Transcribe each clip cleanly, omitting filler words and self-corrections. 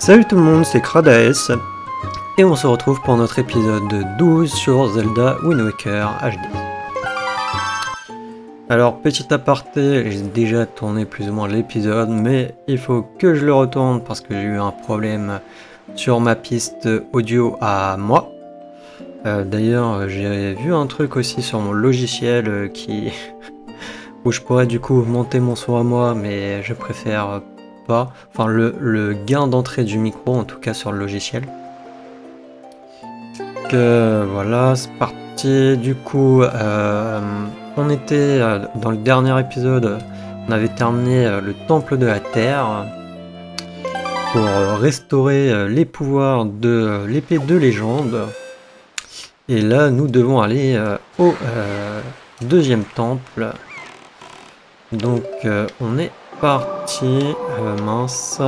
Salut tout le monde, c'est Kradaes et on se retrouve pour notre épisode 12 sur Zelda Wind Waker HD. Alors petit aparté, j'ai déjà tourné plus ou moins l'épisode, mais il faut que je le retourne parce que j'ai eu un problème sur ma piste audio à moi. D'ailleurs j'ai vu un truc aussi sur mon logiciel où je pourrais du coup monter mon son à moi, mais je préfère pas. Enfin le gain d'entrée du micro en tout cas sur le logiciel. Voilà, c'est parti. Du coup on était dans le dernier épisode, on avait terminé le temple de la terre pour restaurer les pouvoirs de l'épée de légende. Et là nous devons aller au deuxième temple. Donc on est parti. Mince.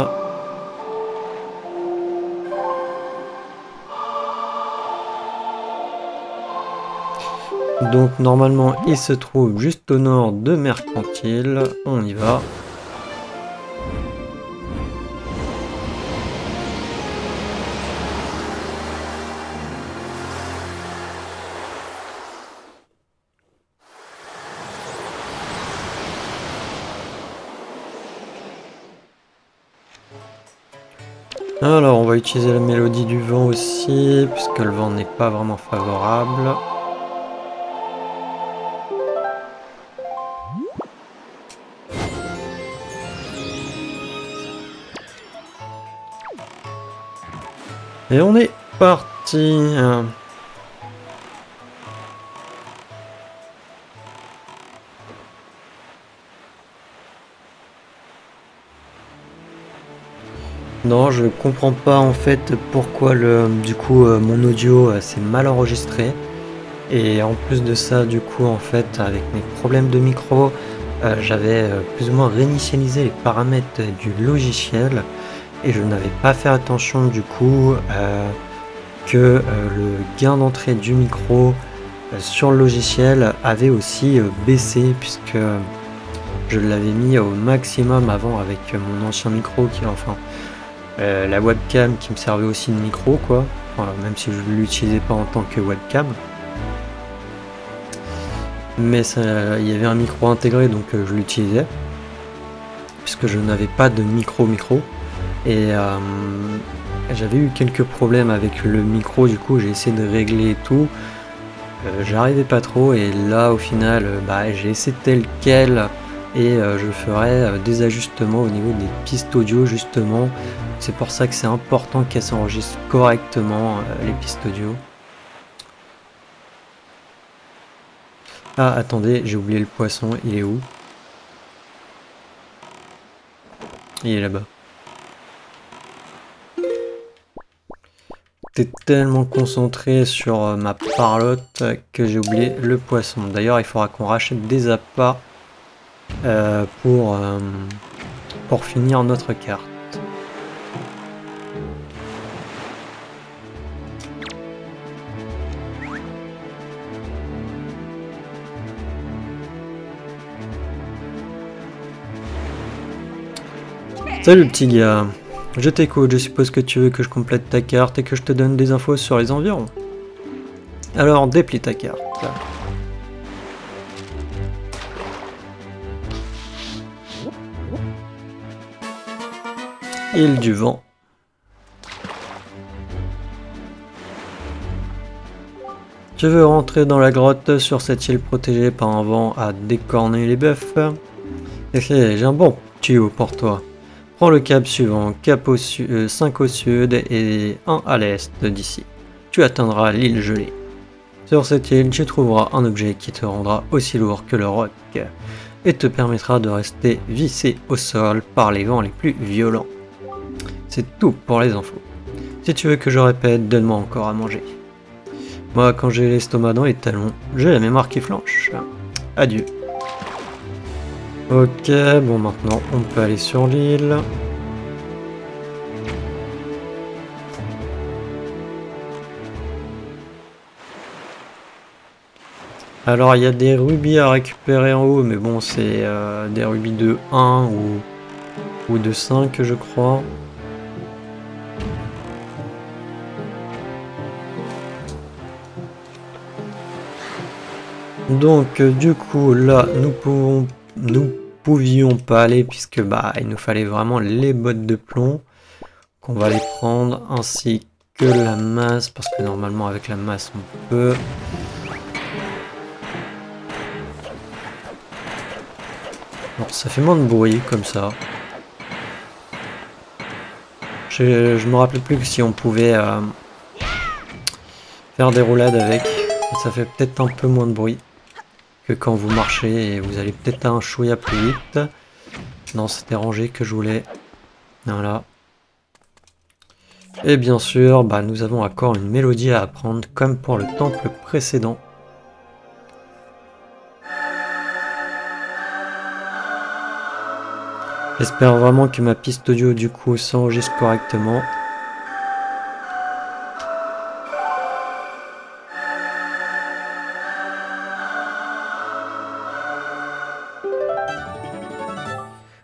Donc normalement il se trouve juste au nord de Mercantile. On y va. Alors on va utiliser la mélodie du vent aussi, puisque le vent n'est pas vraiment favorable. Et on est parti. Non, je comprends pas en fait pourquoi mon audio s'est mal enregistré. Et en plus de ça, du coup, en fait, avec mes problèmes de micro, j'avais plus ou moins réinitialisé les paramètres du logiciel et je n'avais pas fait attention du coup que le gain d'entrée du micro sur le logiciel avait aussi baissé, puisque je l'avais mis au maximum avant avec mon ancien micro la webcam qui me servait aussi de micro, quoi. Enfin, même si je ne l'utilisais pas en tant que webcam. Mais il y avait un micro intégré, donc je l'utilisais. Puisque je n'avais pas de micro. Et j'avais eu quelques problèmes avec le micro, du coup j'ai essayé de régler tout. J'arrivais pas trop, et là au final, j'ai essayé tel quel. Et je ferai des ajustements au niveau des pistes audio justement. C'est pour ça que c'est important qu'elles s'enregistrent correctement, les pistes audio. Ah attendez, j'ai oublié le poisson, il est où? Il est là-bas. J'étais tellement concentré sur ma parlotte que j'ai oublié le poisson. D'ailleurs il faudra qu'on rachète des appâts pour finir notre carte. Salut petit gars, je t'écoute, je suppose que tu veux que je complète ta carte et que je te donne des infos sur les environs. Alors déplie ta carte. Île du vent. Tu veux rentrer dans la grotte sur cette île protégée par un vent à décorner les bœufs? J'ai un bon tuyau pour toi. Prends le cap suivant, cap 5 au sud et 1 à l'est d'ici. Tu atteindras l'île gelée. Sur cette île, tu trouveras un objet qui te rendra aussi lourd que le roc et te permettra de rester vissé au sol par les vents les plus violents. C'est tout pour les infos. Si tu veux que je répète, donne-moi encore à manger. Moi, quand j'ai l'estomac dans les talons, j'ai la mémoire qui flanche. Adieu. Ok, bon maintenant on peut aller sur l'île. Alors il y a des rubis à récupérer en haut, mais bon c'est des rubis de 1 ou de 5 je crois. Donc du coup là nous pouvions pas aller puisque bah il nous fallait vraiment les bottes de plomb qu'on va les prendre ainsi que la masse parce que normalement avec la masse on peut. Bon, ça fait moins de bruit comme ça. Je me rappelle plus que si on pouvait faire des roulades avec. Ça fait peut-être un peu moins de bruit que quand vous marchez et vous allez peut-être un chouïa plus vite. Non, c'était rangé que je voulais. Voilà. Et bien sûr, bah, nous avons encore une mélodie à apprendre comme pour le temple précédent. J'espère vraiment que ma piste audio du coup s'enregistre correctement.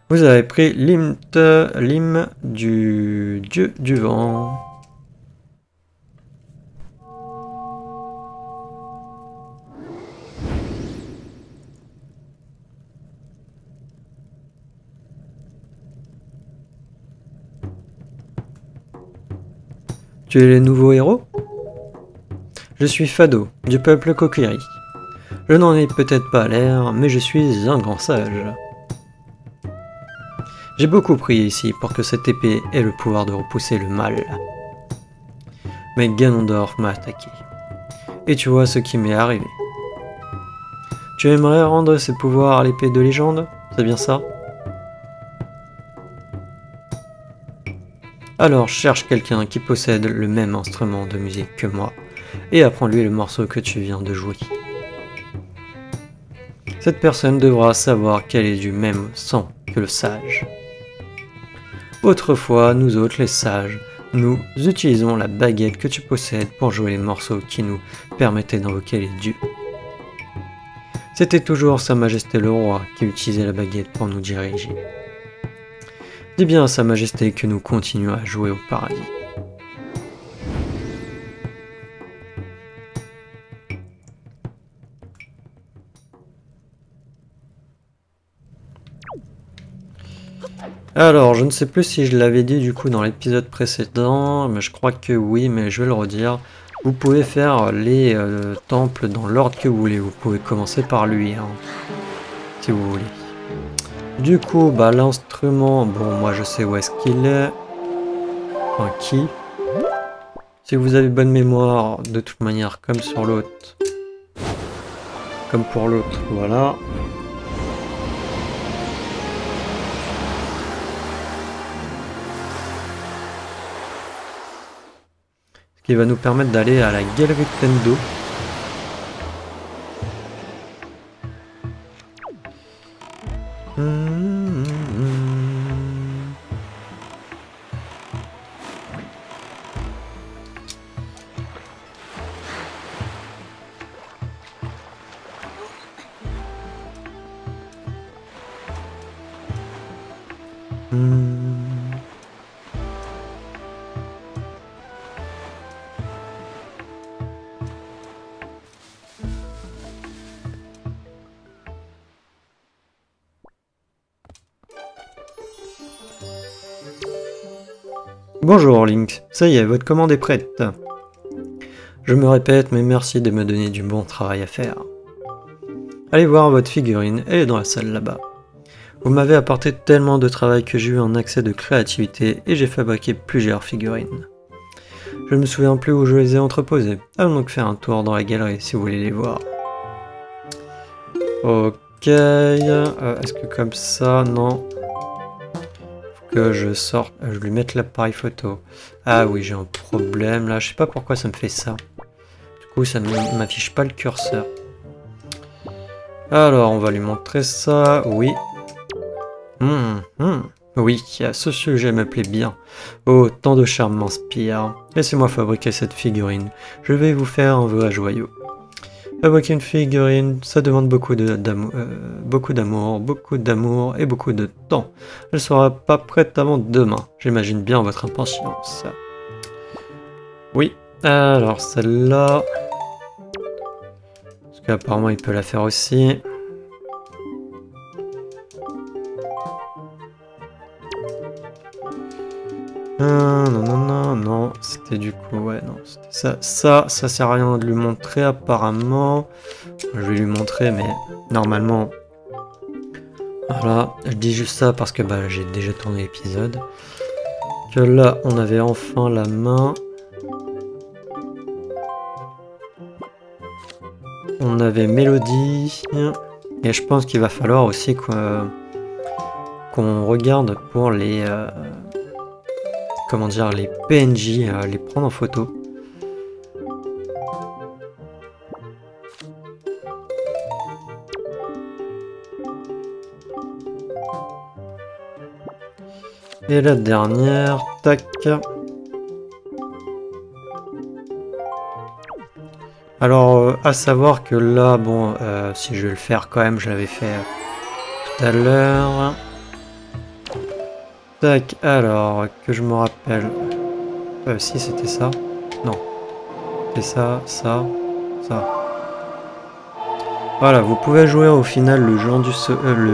Vous avez pris l'hymne du dieu du vent. Tu es le nouveau héros? Je suis Fado, du peuple Kokiri. Je n'en ai peut-être pas l'air, mais je suis un grand sage. J'ai beaucoup prié ici pour que cette épée ait le pouvoir de repousser le mal. Mais Ganondorf m'a attaqué. Et tu vois ce qui m'est arrivé. Tu aimerais rendre ces pouvoirs à l'épée de légende? C'est bien ça? Alors cherche quelqu'un qui possède le même instrument de musique que moi et apprends-lui le morceau que tu viens de jouer. Cette personne devra savoir qu'elle est du même sang que le sage. Autrefois, nous autres les sages, nous utilisons la baguette que tu possèdes pour jouer les morceaux qui nous permettaient d'invoquer les dieux. C'était toujours Sa Majesté le Roi qui utilisait la baguette pour nous diriger. Dis bien à Sa Majesté que nous continuons à jouer au paradis. Alors, je ne sais plus si je l'avais dit du coup dans l'épisode précédent, mais je crois que oui, mais je vais le redire. Vous pouvez faire les temples dans l'ordre que vous voulez, vous pouvez commencer par lui, hein, si vous voulez. Du coup, bah l'instrument, bon moi je sais où est-ce qu'il est. Enfin, qui. Si vous avez bonne mémoire, de toute manière, comme sur l'autre. Comme pour l'autre, voilà. Ce qui va nous permettre d'aller à la galerie Tendo. Bonjour Link, ça y est, votre commande est prête. Je me répète, mais merci de me donner du bon travail à faire. Allez voir votre figurine, elle est dans la salle là-bas. Vous m'avez apporté tellement de travail que j'ai eu un accès de créativité et j'ai fabriqué plusieurs figurines. Je ne me souviens plus où je les ai entreposées. Allons donc faire un tour dans la galerie si vous voulez les voir. Ok, est-ce que comme ça, non. Que je sorte, je lui mette l'appareil photo. Ah oui, j'ai un problème là, je sais pas pourquoi ça me fait ça. Du coup, ça ne m'affiche pas le curseur. Alors, on va lui montrer ça, oui. Oui, ce sujet me plaît bien. Oh, tant de charme m'inspire. Laissez-moi fabriquer cette figurine. Je vais vous faire un vrai joyau. Fabriquer une figurine, ça demande beaucoup d'amour, et beaucoup de temps. Elle sera pas prête avant demain. J'imagine bien votre impatience. Oui, alors celle-là... Parce qu'apparemment il peut la faire aussi. Non, c'était du coup, ouais, non, c'était ça. Ça sert à rien de lui montrer apparemment. Je vais lui montrer, mais normalement... Voilà, je dis juste ça parce que bah, j'ai déjà tourné l'épisode. Que là, on avait enfin la main. On avait Mélodie. Et je pense qu'il va falloir aussi qu'on regarde pour les... comment dire, les PNJ, les prendre en photo. Et la dernière, tac. Alors, à savoir que là, bon, si je vais le faire quand même, je l'avais fait tout à l'heure. Tac, alors, que je me rappelle. Si c'était ça. Non. C'est ça, ça, ça. Voilà, vous pouvez jouer au final le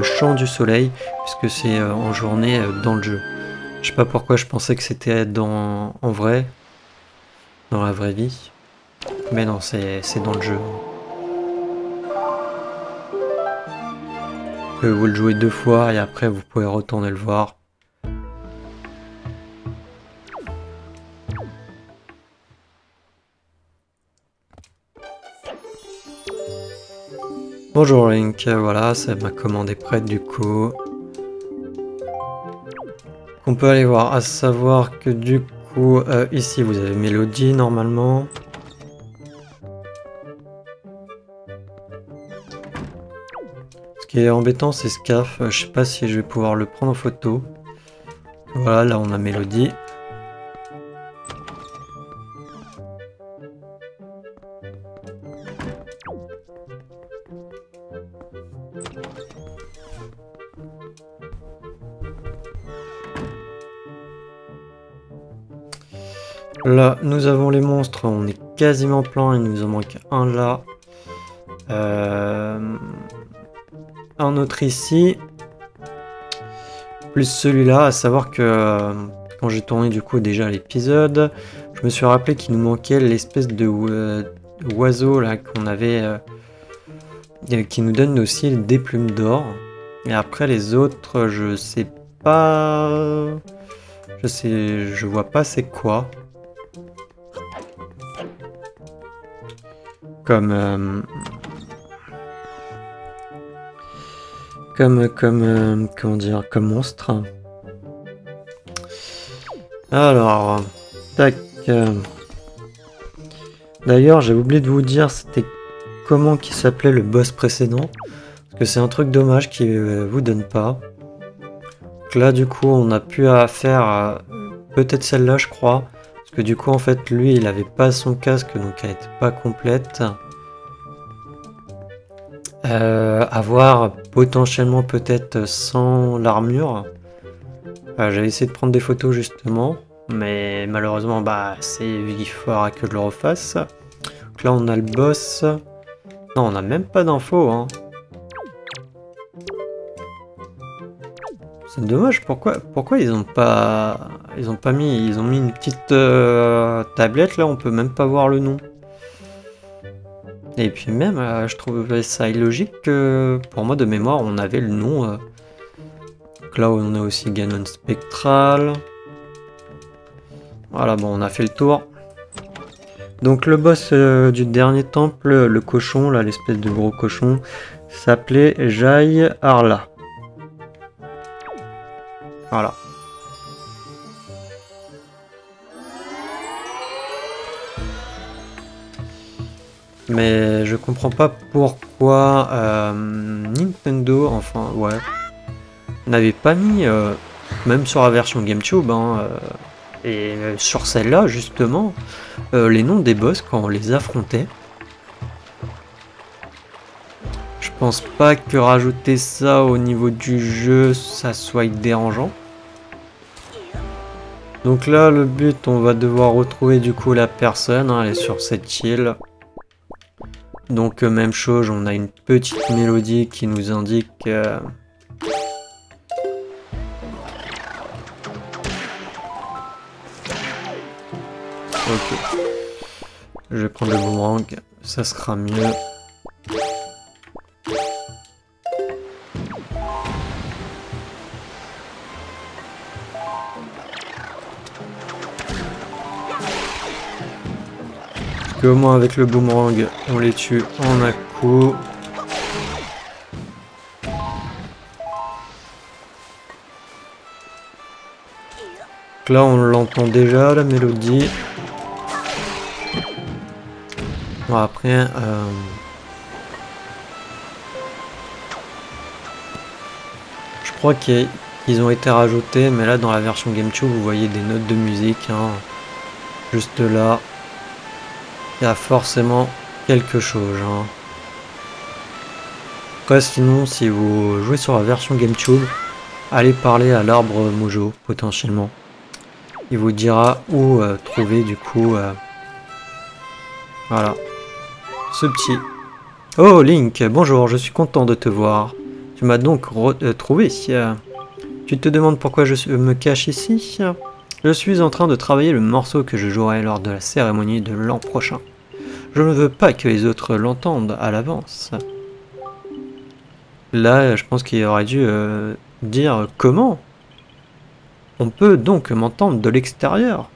chant du soleil, puisque c'est en journée dans le jeu. Je sais pas pourquoi je pensais que c'était en vrai, dans la vraie vie. Mais non, c'est dans le jeu. Vous le jouez 2 fois et après vous pouvez retourner le voir. Bonjour Link, voilà, c'est ma commande est prête du coup. On peut aller voir, à savoir que du coup, ici vous avez Mélodie normalement. Ce qui est embêtant c'est Scaf, je sais pas si je vais pouvoir le prendre en photo. Voilà, là on a Mélodie. Là, nous avons les monstres, on est quasiment plein, il nous en manque un là. Un autre ici. Plus celui-là, à savoir que quand j'ai tourné du coup déjà l'épisode, je me suis rappelé qu'il nous manquait l'espèce de oiseau là qu'on avait, qui nous donne aussi des plumes d'or. Et après les autres, je sais pas... Je vois pas c'est quoi. Comment dire, comme monstre. Alors, tac. D'ailleurs, j'ai oublié de vous dire c'était comment qui s'appelait le boss précédent. Parce que c'est un truc dommage qui vous donne pas. Donc là, du coup, on a pu faire peut-être celle-là, je crois. Parce que du coup, en fait, lui, il avait pas son casque, donc elle était pas complète. Avoir potentiellement peut-être sans l'armure. J'avais essayé de prendre des photos justement, mais malheureusement, bah, il faudra que je le refasse. Donc là, on a le boss. Non, on n'a même pas d'infos, hein. C'est dommage, pourquoi ils ont mis une petite tablette là, on peut même pas voir le nom. Et puis même, je trouvais ça illogique que, pour moi de mémoire, on avait le nom. Donc là, on a aussi Ganon Spectral. Voilà, bon, on a fait le tour. Donc le boss du dernier temple, le cochon, là, l'espèce de gros cochon, s'appelait Jai Arla. Voilà. Mais je comprends pas pourquoi Nintendo, enfin ouais, n'avait pas mis, même sur la version GameCube, hein, et sur celle-là justement, les noms des boss quand on les affrontait. Je pense pas que rajouter ça au niveau du jeu, ça soit dérangeant. Donc là, le but, on va devoir retrouver du coup la personne, hein, elle est sur cette île. Donc même chose, on a une petite mélodie qui nous indique... Ok. Je vais prendre le boomerang, ça sera mieux. Parce qu'au moins avec le boomerang, on les tue en un coup. Donc là, on l'entend déjà, la mélodie. Bon, après, je crois qu'ils ont été rajoutés, mais là dans la version GameCube, vous voyez des notes de musique, hein, juste là. Il y a forcément quelque chose. Hein. Après, sinon, si vous jouez sur la version GameCube, allez parler à l'arbre Mojo, potentiellement. Il vous dira où trouver du coup... voilà. Ce petit. Oh Link, bonjour, je suis content de te voir. Tu m'as donc trouvé. Tu te demandes pourquoi je me cache ici? Je suis en train de travailler le morceau que je jouerai lors de la cérémonie de l'an prochain. Je ne veux pas que les autres l'entendent à l'avance. Là, je pense qu'il aurait dû dire comment. On peut donc m'entendre de l'extérieur.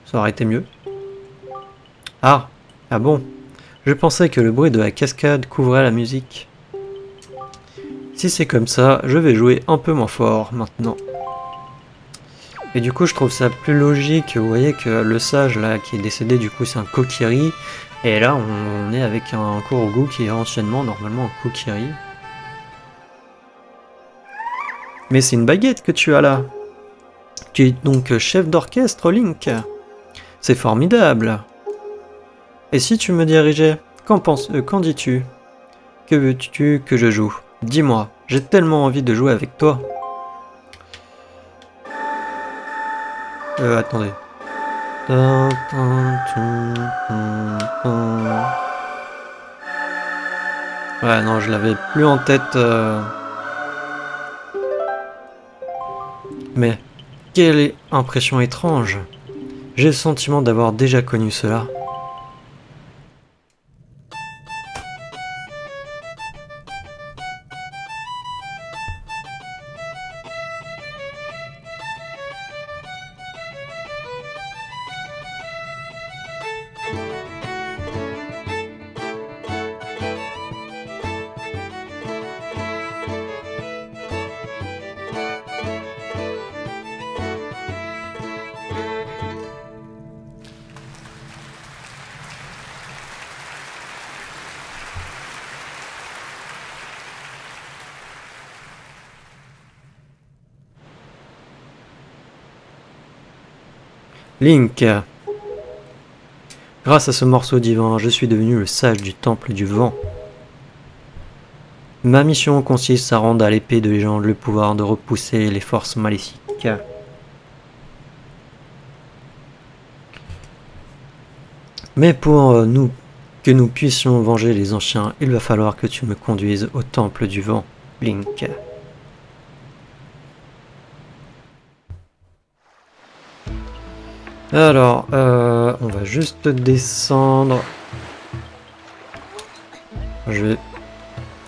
Ça aurait été mieux. Ah bon. Je pensais que le bruit de la cascade couvrait la musique. Si c'est comme ça, je vais jouer un peu moins fort maintenant. Et du coup, je trouve ça plus logique. Vous voyez que le sage là qui est décédé, du coup, c'est un Kokiri. Et là, on est avec un Kurogu qui est anciennement normalement un Kokiri. Mais c'est une baguette que tu as là. Tu es donc chef d'orchestre, Link. C'est formidable. Et si tu me dirigeais, qu'en dis-tu? Que veux-tu que je joue? Dis-moi, j'ai tellement envie de jouer avec toi. Attendez. Ouais, non, je l'avais plus en tête. Mais, quelle impression étrange. J'ai le sentiment d'avoir déjà connu cela. Link, grâce à ce morceau divin, je suis devenu le sage du temple du vent. Ma mission consiste à rendre à l'épée de légende le pouvoir de repousser les forces maléfiques. Mais pour que nous puissions venger les anciens, il va falloir que tu me conduises au temple du vent, Link. Alors, on va juste descendre. Je vais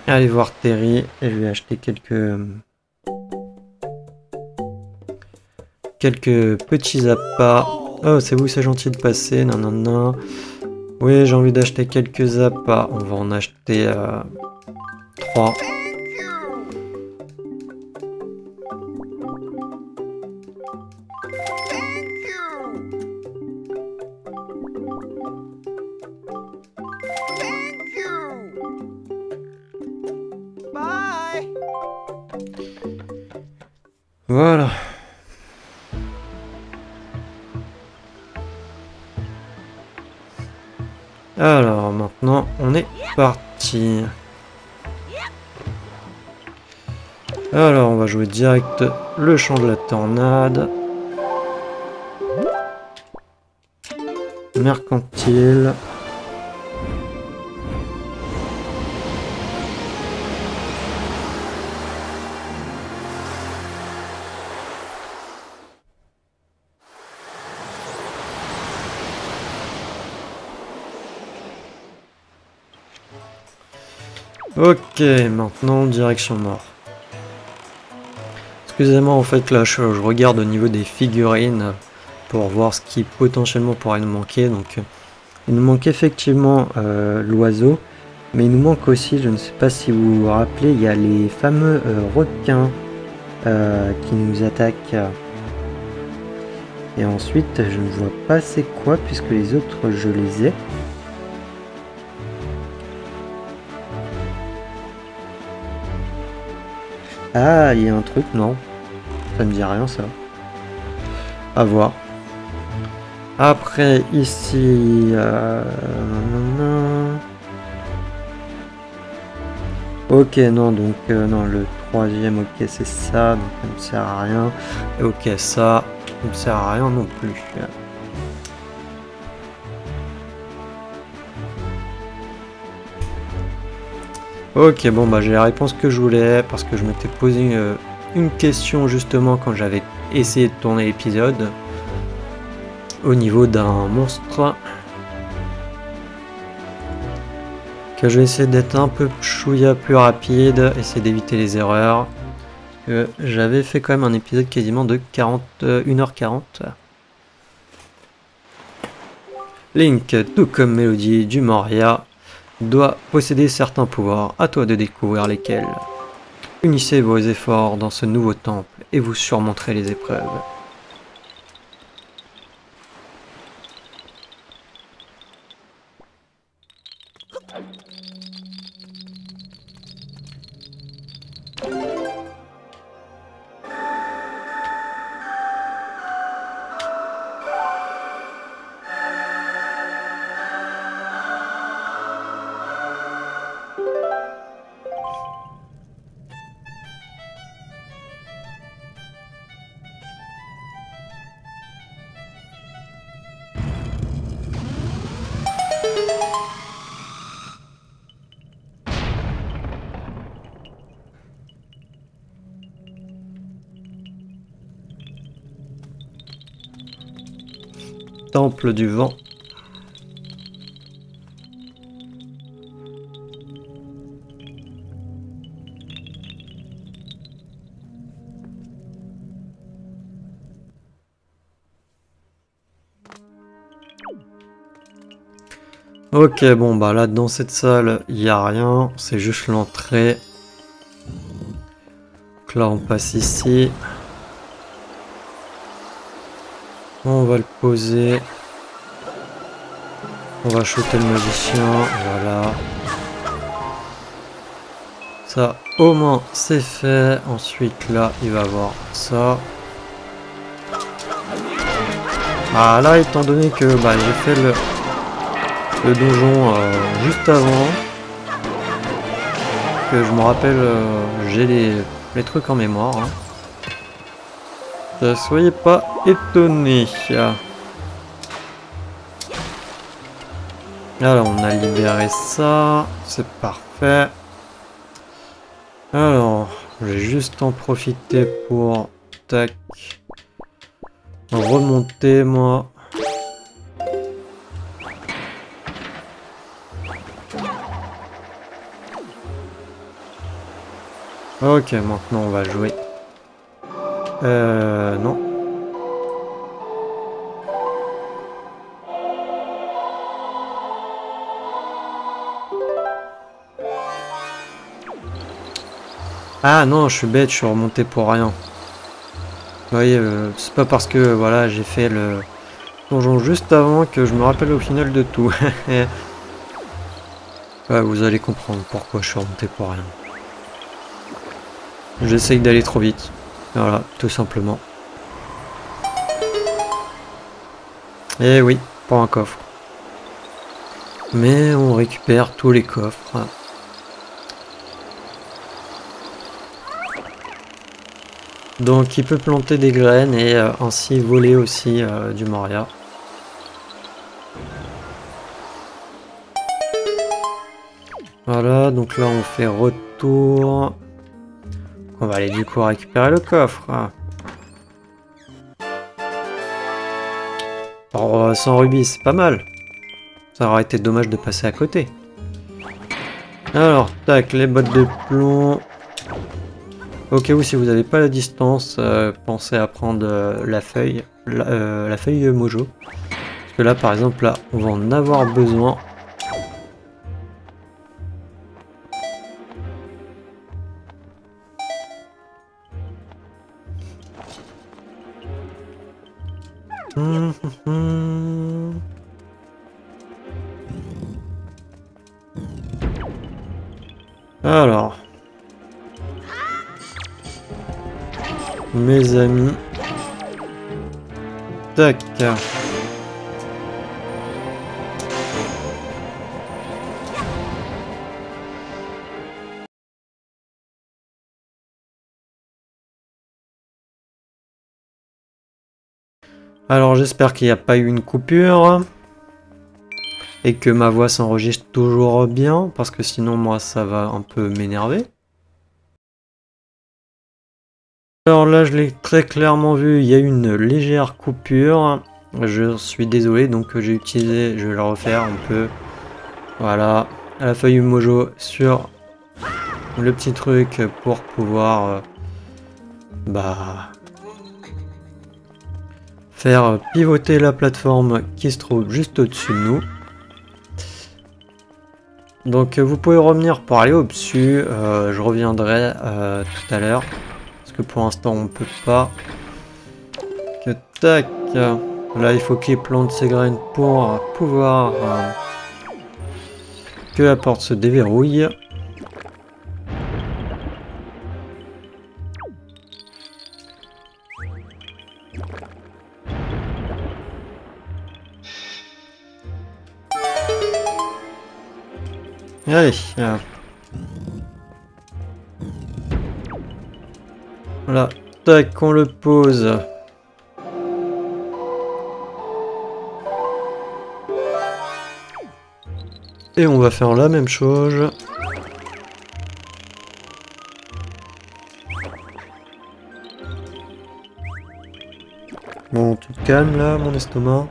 aller voir Terry et je vais acheter quelques petits appâts. Oh, c'est vous, c'est gentil de passer. Non, non, non. Oui, j'ai envie d'acheter quelques appâts. On va en acheter 3. Voilà. Alors maintenant on est parti. Alors on va jouer direct le chant de la tornade. Mercantile. Ok, maintenant direction nord. Excusez-moi, en fait là je regarde au niveau des figurines pour voir ce qui potentiellement pourrait nous manquer. Donc il nous manque effectivement l'oiseau, mais il nous manque aussi, je ne sais pas si vous vous rappelez, il y a les fameux requins qui nous attaquent. Et ensuite je ne vois pas c'est quoi puisque les autres je les ai. Ah, il y a un truc, non. Ça me dit rien, ça. À voir. Après, ici... Ok, non, donc... non, le troisième, ok, c'est ça, donc ça ne me sert à rien. Et ok, ça ne me sert à rien non plus. Ok, bon, bah j'ai la réponse que je voulais, parce que je m'étais posé une question justement quand j'avais essayé de tourner l'épisode. Au niveau d'un monstre. Que je vais essayer d'être un peu chouïa plus rapide, essayer d'éviter les erreurs. J'avais fait quand même un épisode quasiment de 1h40. Link, tout comme Mélodie du Moria, doit posséder certains pouvoirs, à toi de découvrir lesquels. Unissez vos efforts dans ce nouveau temple et vous surmonterez les épreuves. Temple du vent. Ok, bon bah là dans cette salle il n'y a rien, c'est juste l'entrée. Donc là on passe ici. On va le poser. On va shooter le magicien, voilà. Ça au moins c'est fait. Ensuite là il va voir ça. Ah là étant donné que bah, j'ai fait le donjon juste avant. Que je me rappelle, j'ai les trucs en mémoire. Hein. Soyez pas étonnés. Alors on a libéré ça, c'est parfait. Alors, je vais juste en profiter pour tac remonter moi. Ok, maintenant on va jouer. Non. Ah non, je suis bête, je suis remonté pour rien. Vous voyez, c'est pas parce que voilà, j'ai fait le donjon juste avant que je me rappelle au final de tout. Ouais, vous allez comprendre pourquoi je suis remonté pour rien. J'essaye d'aller trop vite. Voilà, tout simplement. Et oui, pas un coffre. Mais on récupère tous les coffres. Donc il peut planter des graines et ainsi voler aussi du Moria. Voilà, donc là on fait retour. On va aller du coup récupérer le coffre. Alors 100 rubis, c'est pas mal. Ça aurait été dommage de passer à côté. Alors, tac, les bottes de plomb. Au cas où, si vous n'avez pas la distance, pensez à prendre la feuille Mojo. Parce que là, par exemple, là, on va en avoir besoin. Alors, mes amis, tac. Alors j'espère qu'il n'y a pas eu une coupure et que ma voix s'enregistre toujours bien, parce que sinon moi ça va un peu m'énerver. Alors là je l'ai très clairement vu, il y a une légère coupure. Je suis désolé, donc j'ai utilisé, je vais le refaire un peu. Voilà, la feuille Mojo sur le petit truc pour pouvoir faire pivoter la plateforme qui se trouve juste au-dessus de nous. Donc vous pouvez revenir pour aller au-dessus, je reviendrai tout à l'heure, parce que pour l'instant on peut pas. Que tac, là il faut qu'il plante ses graines pour pouvoir que la porte se déverrouille. Allez, voilà, tac, on le pose. Et on va faire la même chose. Bon, tu te calmes là, mon estomac.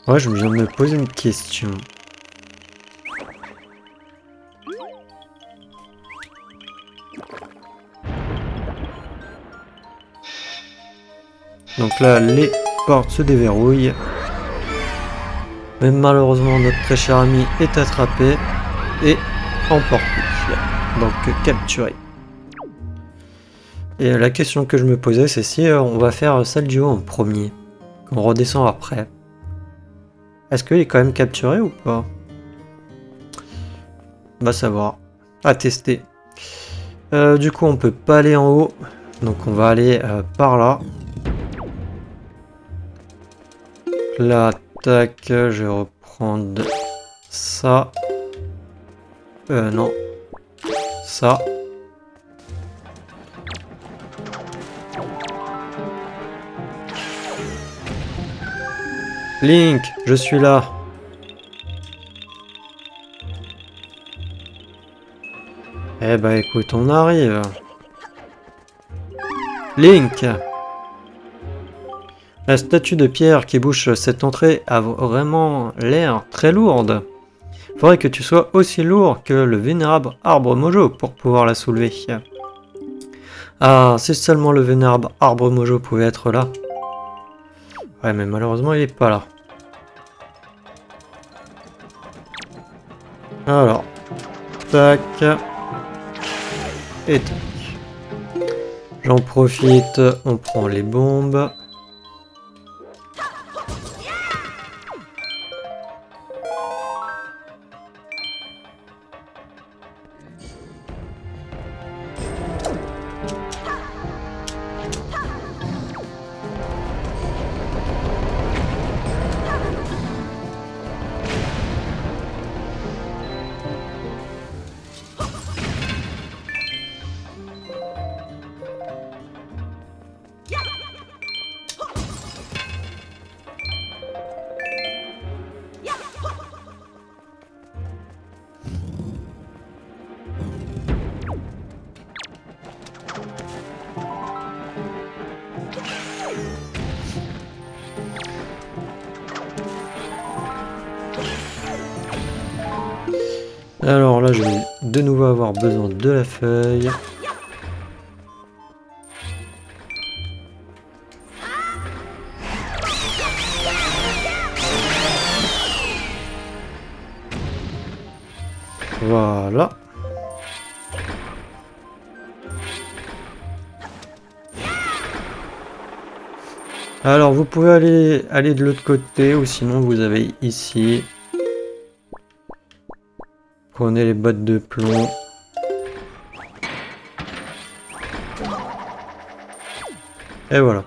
Ouais, je viens de me poser une question. Donc là, les portes se déverrouillent. Mais malheureusement, notre très cher ami est attrapé et emporté. Donc capturé. Et la question que je me posais, c'est si on va faire celle du haut en premier, qu'on redescend après. Est-ce qu'il est quand même capturé ou pas? On va savoir. À tester. Du coup, on peut pas aller en haut. Donc on va aller par là. Là, tac, je vais reprendre ça. Non. Ça. Link, je suis là. Eh bah écoute, on arrive. Link. La statue de pierre qui bouche cette entrée a vraiment l'air très lourde. Faudrait que tu sois aussi lourd que le vénérable arbre Mojo pour pouvoir la soulever. Ah, si seulement le vénérable arbre Mojo pouvait être là. Ouais, mais malheureusement, il est pas là. Alors, tac. Et tac. J'en profite, on prend les bombes. Alors là, je vais de nouveau avoir besoin de la feuille. Voilà. Alors vous pouvez aller de l'autre côté ou sinon vous avez ici. Prenez les bottes de plomb. Et voilà.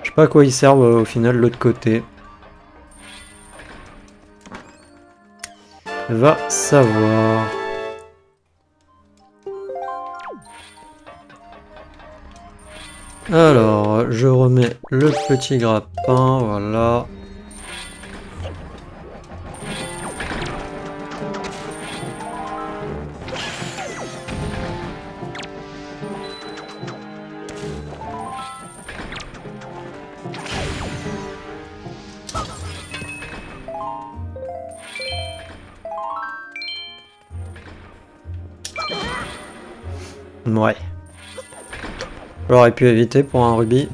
Je sais pas à quoi ils servent au final de l'autre côté. Va savoir. Alors, je remets le petit grappin, voilà. Ouais. J'aurais pu éviter pour un rubis.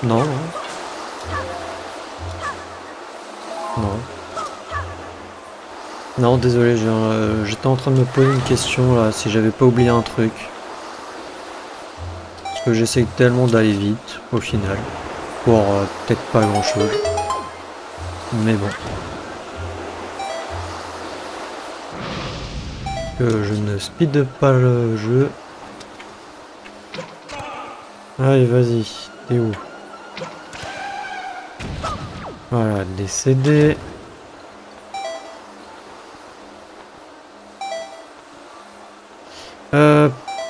Non. Non. Non, désolé, j'étais en train de me poser une question là, si j'avais pas oublié un truc. Parce que j'essaye tellement d'aller vite, au final. Pour peut-être pas grand chose. Mais bon. Que je ne speed pas le jeu. Allez, vas-y. T'es où? Voilà, décédé.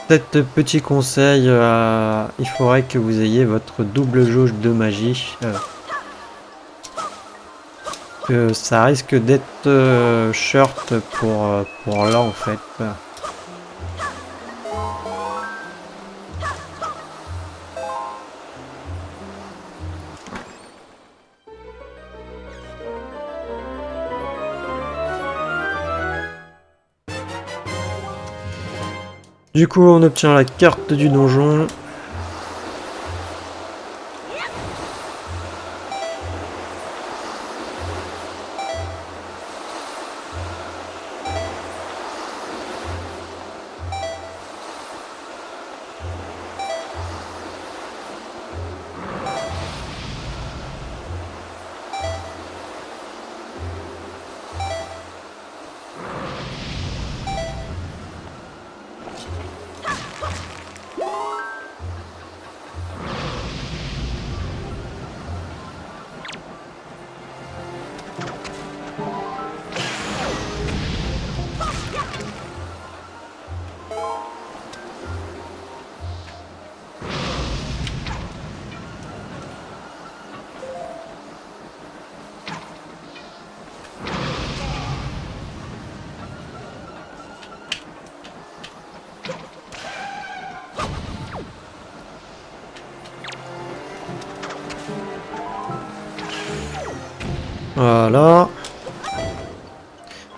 Peut-être petit conseil, il faudrait que vous ayez votre double jauge de magie. Que ça risque d'être short pour là en fait. Du coup, on obtient la carte du donjon. Voilà.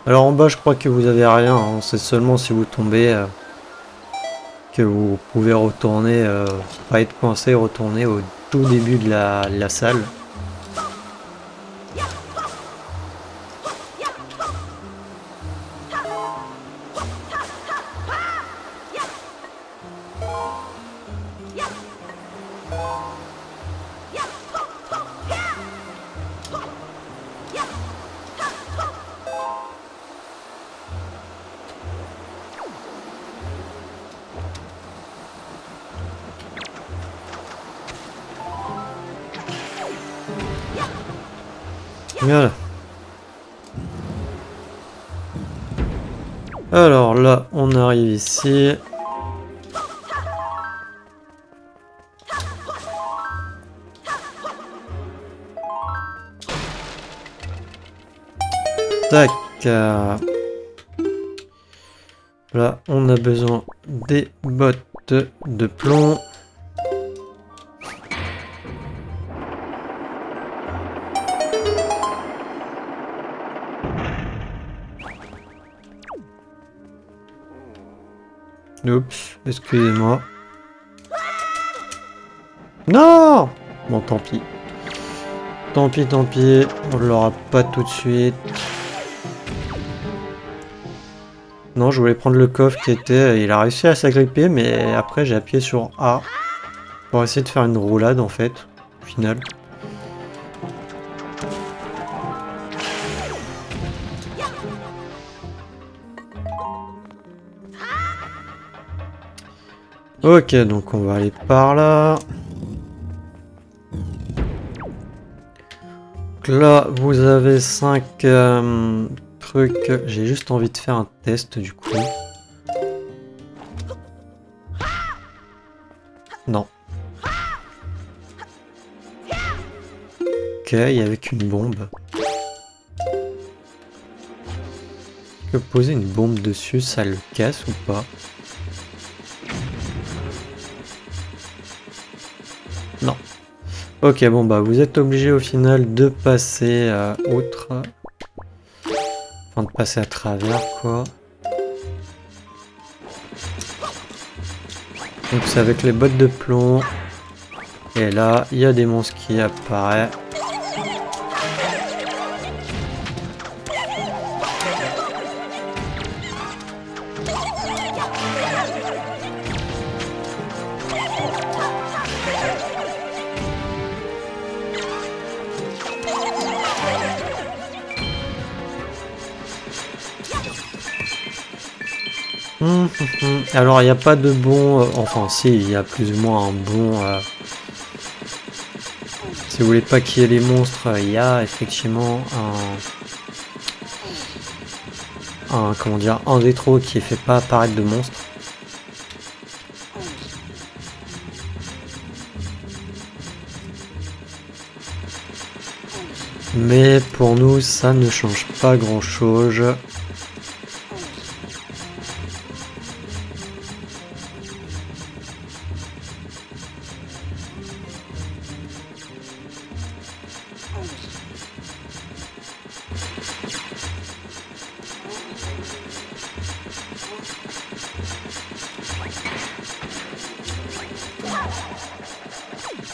Alors en bas, je crois que vous avez rien. Hein. C'est seulement si vous tombez que vous pouvez retourner, pas être coincé, retourner au tout début de la salle. Voilà. Alors là, on arrive ici. Tac. Là, on a besoin des bottes de plomb. Oups, excusez-moi. Non! Bon, tant pis. Tant pis, on l'aura pas tout de suite. Non, je voulais prendre le coffre qui était... Il a réussi à s'agripper, mais après j'ai appuyé sur A pour essayer de faire une roulade en fait, au final. Ok, donc on va aller par là. Donc là, vous avez 5 trucs. J'ai juste envie de faire un test du coup. Non. Ok, il y avait qu'une bombe. Est-ce que poser une bombe dessus, ça le casse ou pas? Non. Ok, bon bah vous êtes obligé au final de passer outre. Enfin de passer à travers quoi. Donc c'est avec les bottes de plomb. Et là, il y a des monstres qui apparaissent. Alors il n'y a pas de bon... enfin si, il y a plus ou moins un bon... si vous voulez pas qu'il y ait les monstres, il y a effectivement comment dire, un rétro qui fait pas apparaître de monstres. Mais pour nous, ça ne change pas grand chose.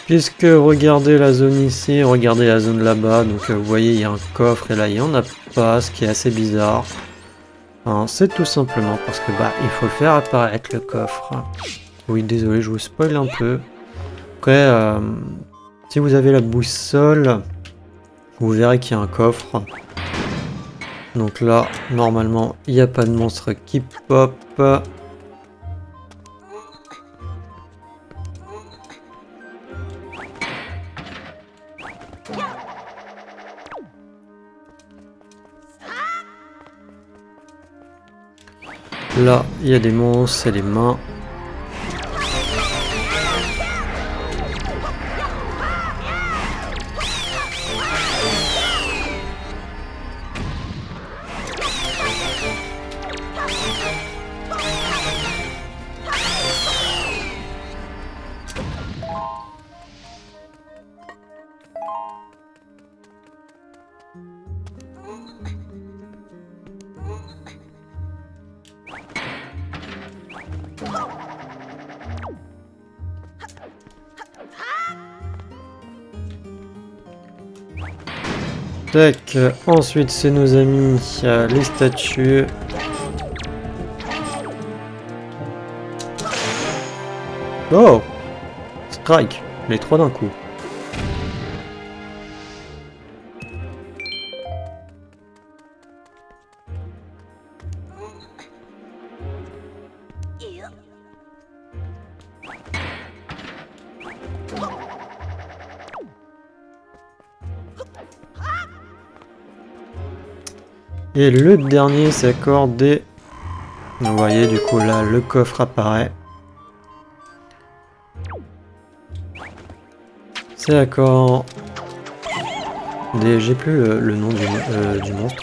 Puisque regardez la zone ici, regardez la zone là-bas, donc vous voyez il y a un coffre et là il n'y en a pas, ce qui est assez bizarre. Hein, c'est tout simplement parce que bah il faut le faire apparaître le coffre. Oui désolé je vous spoil un peu. Après si vous avez la boussole, vous verrez qu'il y a un coffre. Donc là normalement il n'y a pas de monstre qui pop. Là, il y a des monstres, c'est les mains. Tac, ensuite c'est nos amis, les statues. Oh! Strike, les trois d'un coup. Et le dernier c'est accordé. Vous voyez du coup là le coffre apparaît. C'est accord. J'ai plus le nom du monstre.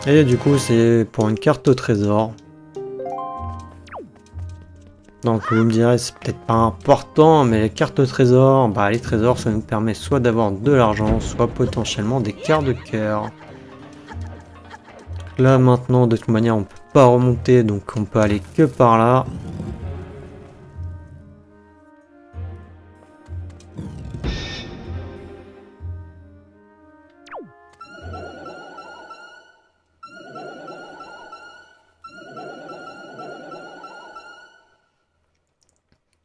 Et du coup, c'est pour une carte au trésor. Donc vous me direz, c'est peut-être pas important, mais les cartes au trésor, bah les trésors, ça nous permet soit d'avoir de l'argent, soit potentiellement des cartes de cœur. Là maintenant, de toute manière, on peut pas remonter, donc on peut aller que par là.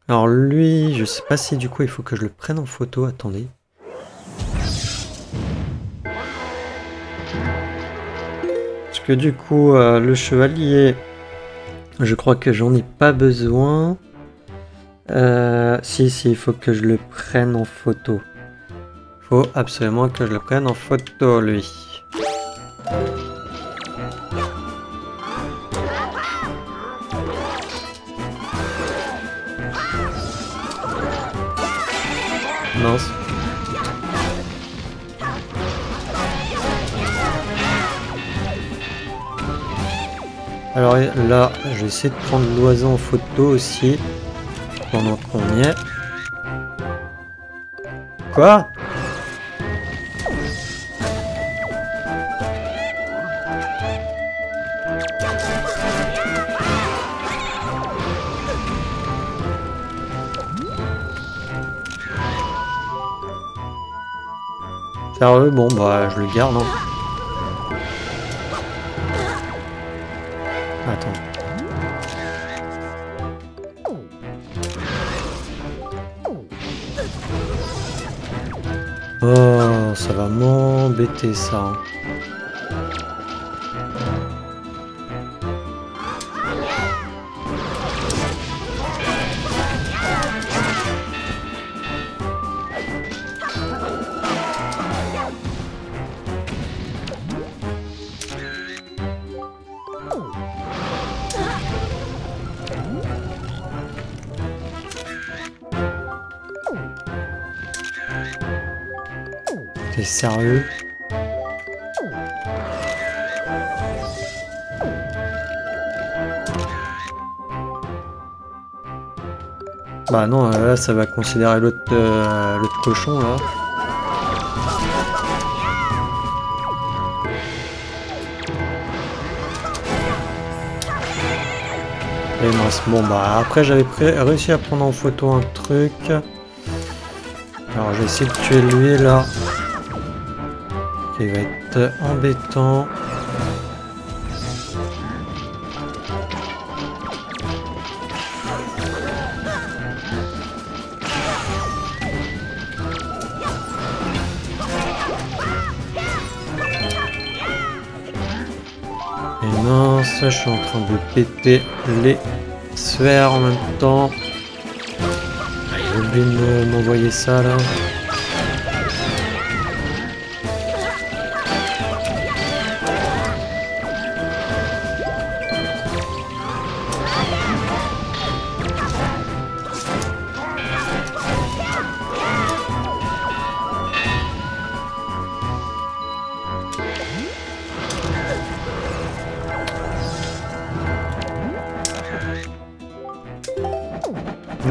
Alors lui, je sais pas si du coup il faut que je le prenne en photo, attendez. Parce que du coup, le chevalier, je crois que j'en ai pas besoin. Si, il faut que je le prenne en photo. Faut absolument que je le prenne en photo, lui. Mince. Alors là, je vais essayer de prendre l'oiseau en photo aussi. Pendant qu'on y est. Quoi? Sérieux? Bon bah je le garde. Hein. Attends. Oh, ça va m'embêter ça. Hein. T'es sérieux? Bah non, là ça va considérer l'autre cochon là. Et mince, bon bah après j'avais réussi à prendre en photo un truc. Alors je vais essayer de tuer lui là. Qui va être embêtant. Et mince, je suis en train de péter les sphères en même temps. J'ai oublié de m'envoyer ça là.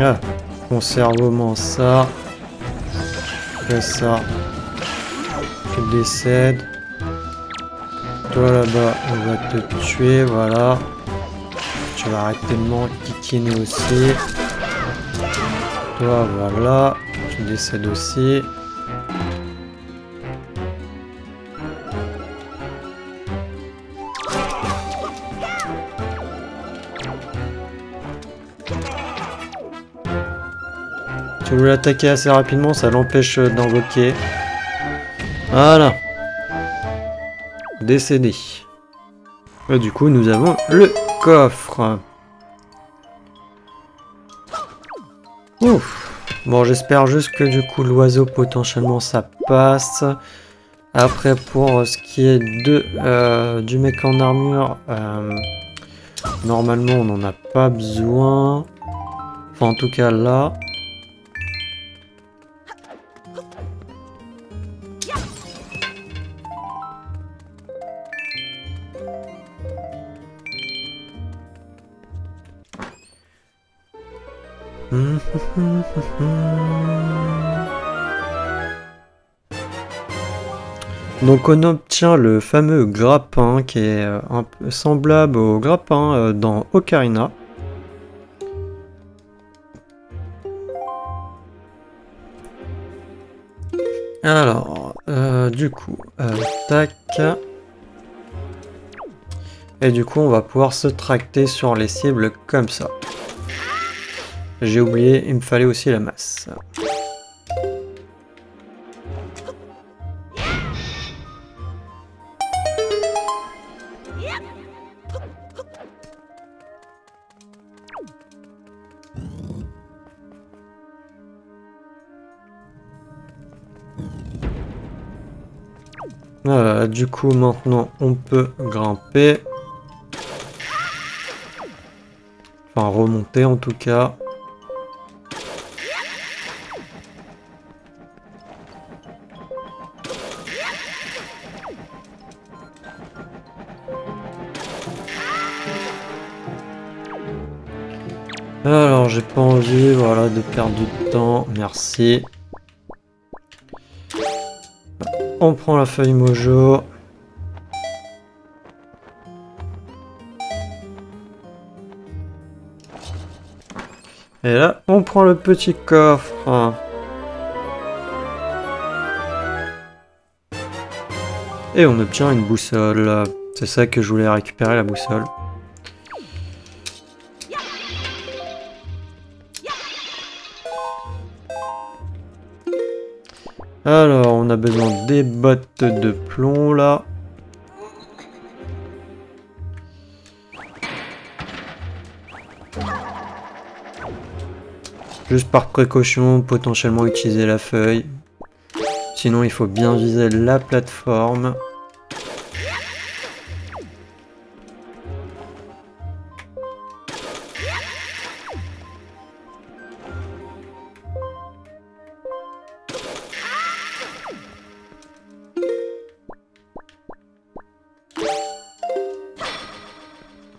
Ah, conservement ça. Fais ça. Tu décèdes. Toi là-bas, on va te tuer, voilà. Tu vas arrêter de m'enquiquiner aussi. Toi, voilà. Tu décèdes aussi. Si vous voulez l'attaquer assez rapidement, ça l'empêche d'invoquer. Voilà. Décédé. Et du coup, nous avons le coffre. Ouf. Bon, j'espère juste que du coup, l'oiseau, potentiellement, ça passe. Après, pour ce qui est du mec en armure, normalement, on n'en a pas besoin. Enfin, en tout cas, là. Donc on obtient le fameux grappin qui est un peu semblable au grappin dans Ocarina. Alors, du coup, tac. Et du coup, on va pouvoir se tracter sur les cibles comme ça. J'ai oublié, il me fallait aussi la masse. Voilà, du coup maintenant on peut grimper. Enfin remonter en tout cas. Alors j'ai pas envie, voilà, de perdre du temps, merci. On prend la feuille mojo. Et là, on prend le petit coffre. Et on obtient une boussole. C'est ça que je voulais récupérer, la boussole. Alors, on a besoin des bottes de plomb, là. Juste par précaution, potentiellement utiliser la feuille. Sinon, il faut bien viser la plateforme.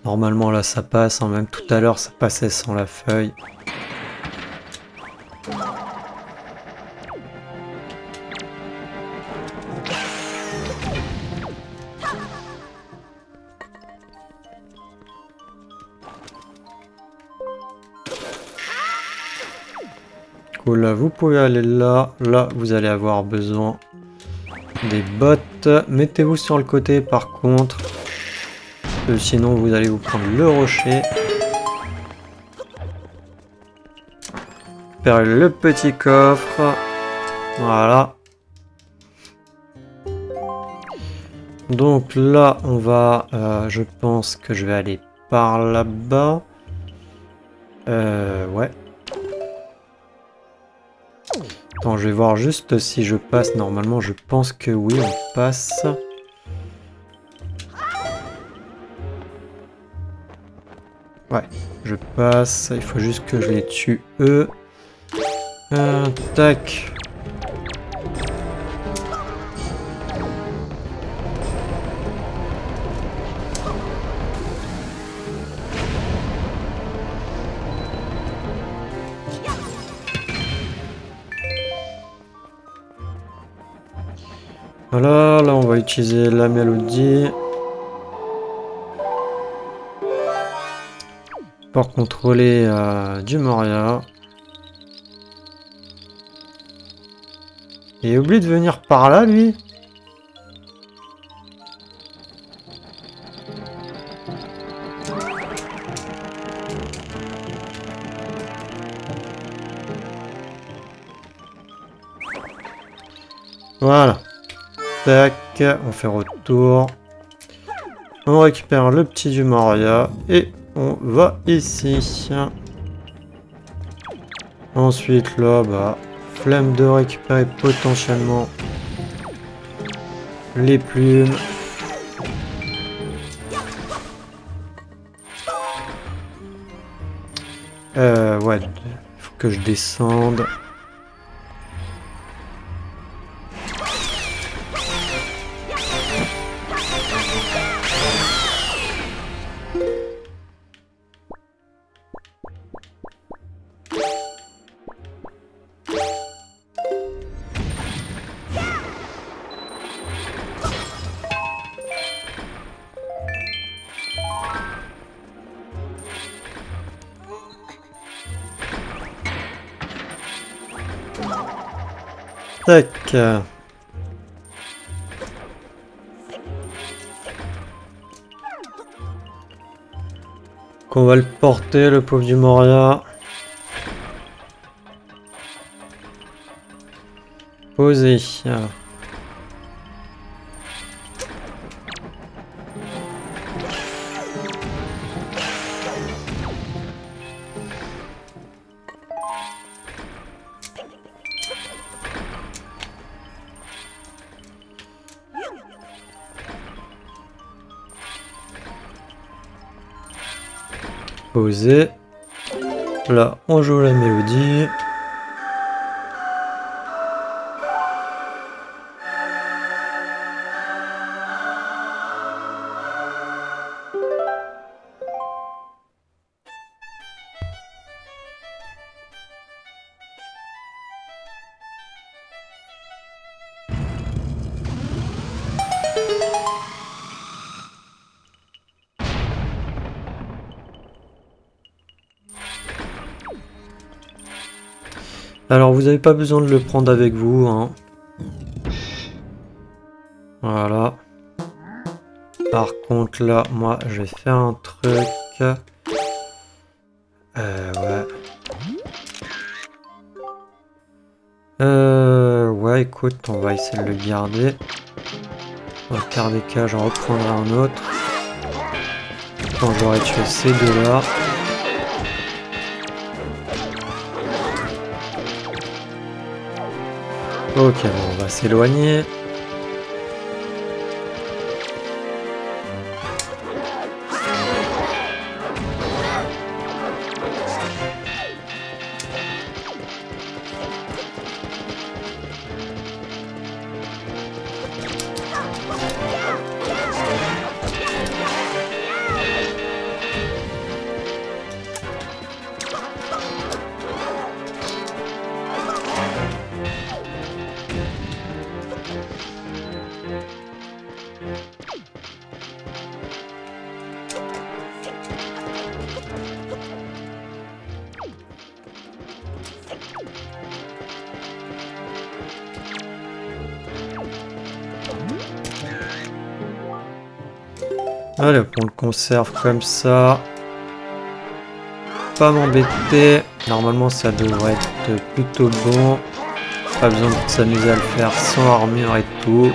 Normalement, là, ça passe. Même tout à l'heure, ça passait sans la feuille. Cool, là, vous pouvez aller là. Là, vous allez avoir besoin des bottes. Mettez-vous sur le côté, par contre. Sinon, vous allez vous prendre le rocher. Faire le petit coffre. Voilà. Donc là, on va... je pense que je vais aller par là-bas. Ouais. Attends, je vais voir juste si je passe. Normalement, je pense que oui, on passe. Ouais, je passe. Il faut juste que je les tue, eux. Tac. Voilà, là on va utiliser la mélodie pour contrôler du Moria. Et oublie de venir par là, lui. Voilà. Tac, on fait retour. On récupère le petit du Moria et on va ici. Ensuite, là, bah, flemme de récupérer potentiellement les plumes. Ouais, il faut que je descende. Qu'on va le porter, le pauvre du Moria. Posé. Posé. Là, on joue la mélodie. Alors vous n'avez pas besoin de le prendre avec vous, hein. Voilà. Par contre là, moi je vais faire un truc. Ouais. Ouais, écoute, on va essayer de le garder. Au quart des cas, j'en reprendrai un autre. Quand j'aurai tué ces deux-là. Ok, bon, on va s'éloigner. Allez, on le conserve comme ça. Pas m'embêter. Normalement, ça devrait être plutôt bon. Pas besoin de s'amuser à le faire sans armure et tout.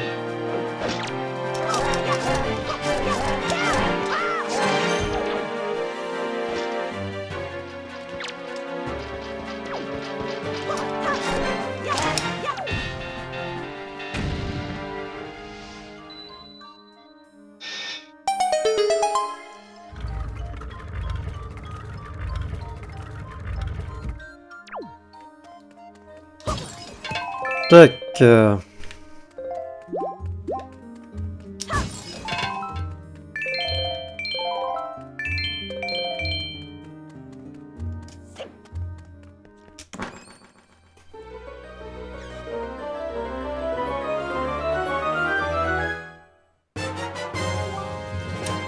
Tac.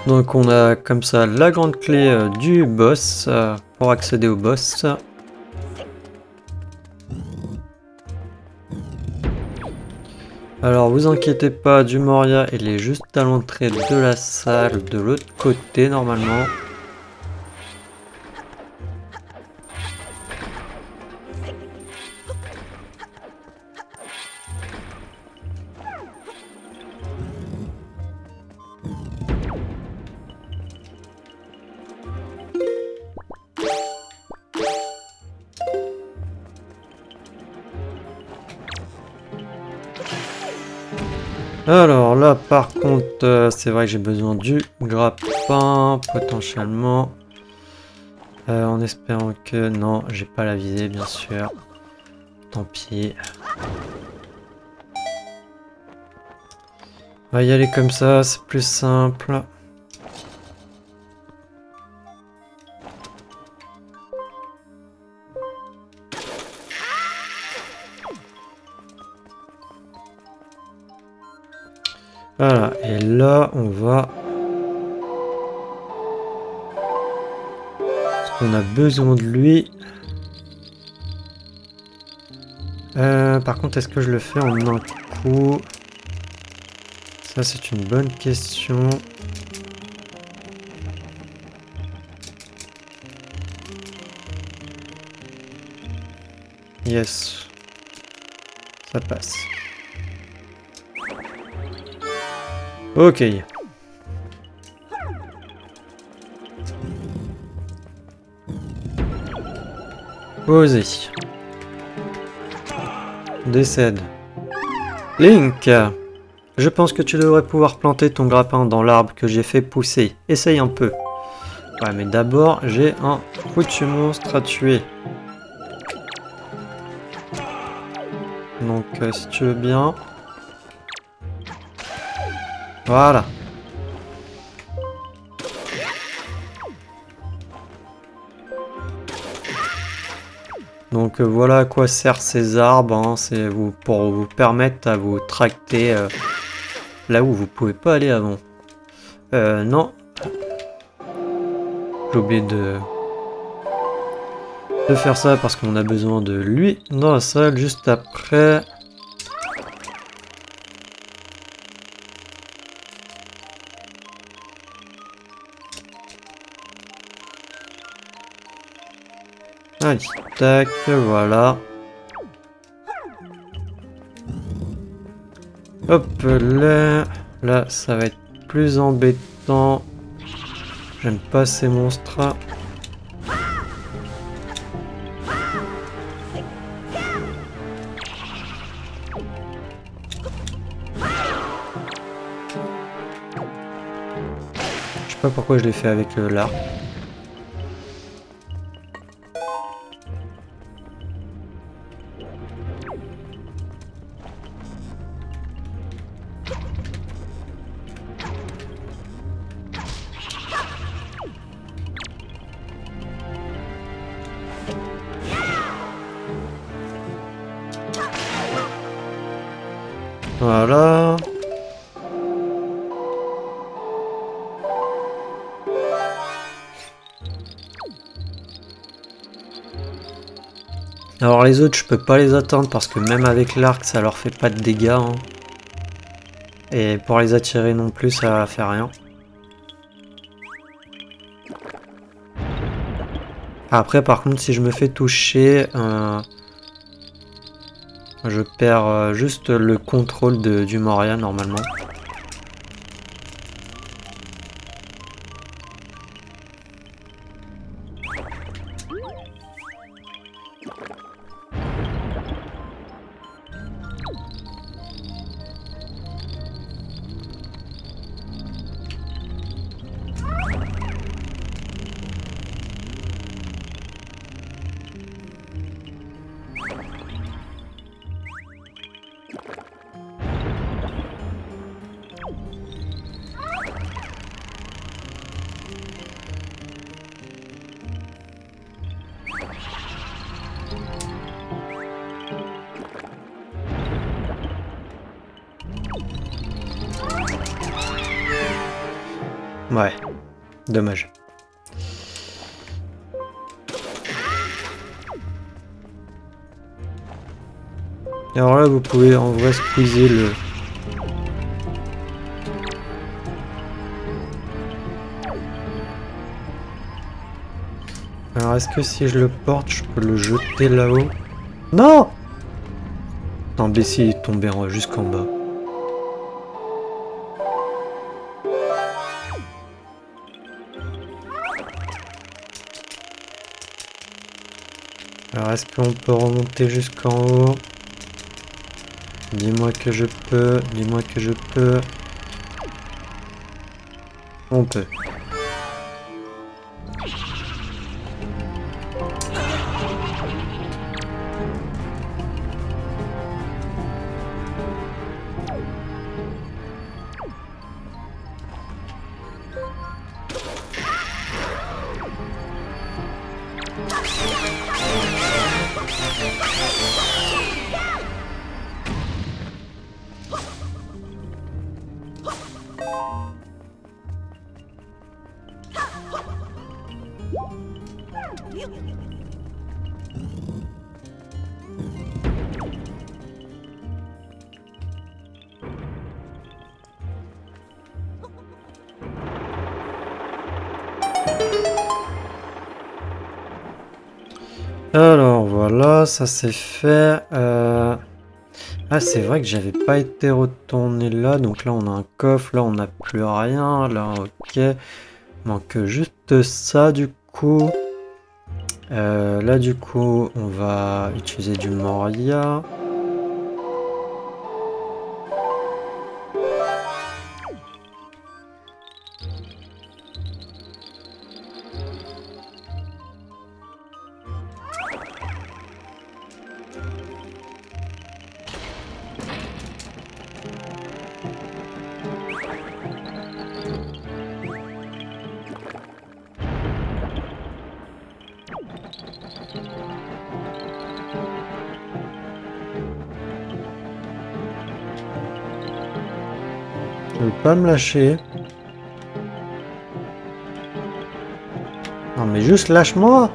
Donc on a comme ça la grande clé du boss pour accéder au boss. Alors vous inquiétez pas, du Moria il est juste à l'entrée de la salle de l'autre côté normalement. Alors là par contre c'est vrai que j'ai besoin du grappin potentiellement en espérant que non j'ai pas la visée bien sûr, tant pis. On va y aller comme ça, c'est plus simple. Voilà, et là on va... Parce qu'on a besoin de lui. Par contre, est-ce que je le fais en un coup? Ça, c'est une bonne question. Yes. Ça passe. Ok. Posé. Décède. Link! Je pense que tu devrais pouvoir planter ton grappin dans l'arbre que j'ai fait pousser. Essaye un peu. Ouais, mais d'abord, j'ai un foutu monstre à tuer. Donc, si tu veux bien... Voilà. Donc voilà à quoi servent ces arbres, hein. C'est pour vous permettre à vous tracter là où vous pouvez pas aller avant. Non. J'ai oublié de faire ça parce qu'on a besoin de lui dans la salle juste après. Allez, tac, voilà. Hop là. Là, ça va être plus embêtant. J'aime pas ces monstres. Je sais pas pourquoi je l'ai fait avec l'arc. Voilà. Alors les autres, je peux pas les atteindre parce que même avec l'arc, ça leur fait pas de dégâts, hein. Et pour les attirer non plus, ça fait rien. Après, par contre, si je me fais toucher, je perds juste le contrôle du Moria normalement. Ouais, dommage. Alors là, vous pouvez en vrai squeezer le... Alors est-ce que si je le porte, je peux le jeter là-haut? Non! Non, Bessie est tombé jusqu'en bas. Alors est-ce qu'on peut remonter jusqu'en haut? Dis-moi que je peux, dis-moi que je peux. On peut. Alors voilà, ça c'est fait. Ah, c'est vrai que j'avais pas été retourné là. Donc là, on a un coffre. Là, on n'a plus rien. Là, ok. Manque juste ça du coup. Là, du coup, on va utiliser du Moria. Tu veux pas me lâcher? Non, mais juste lâche-moi!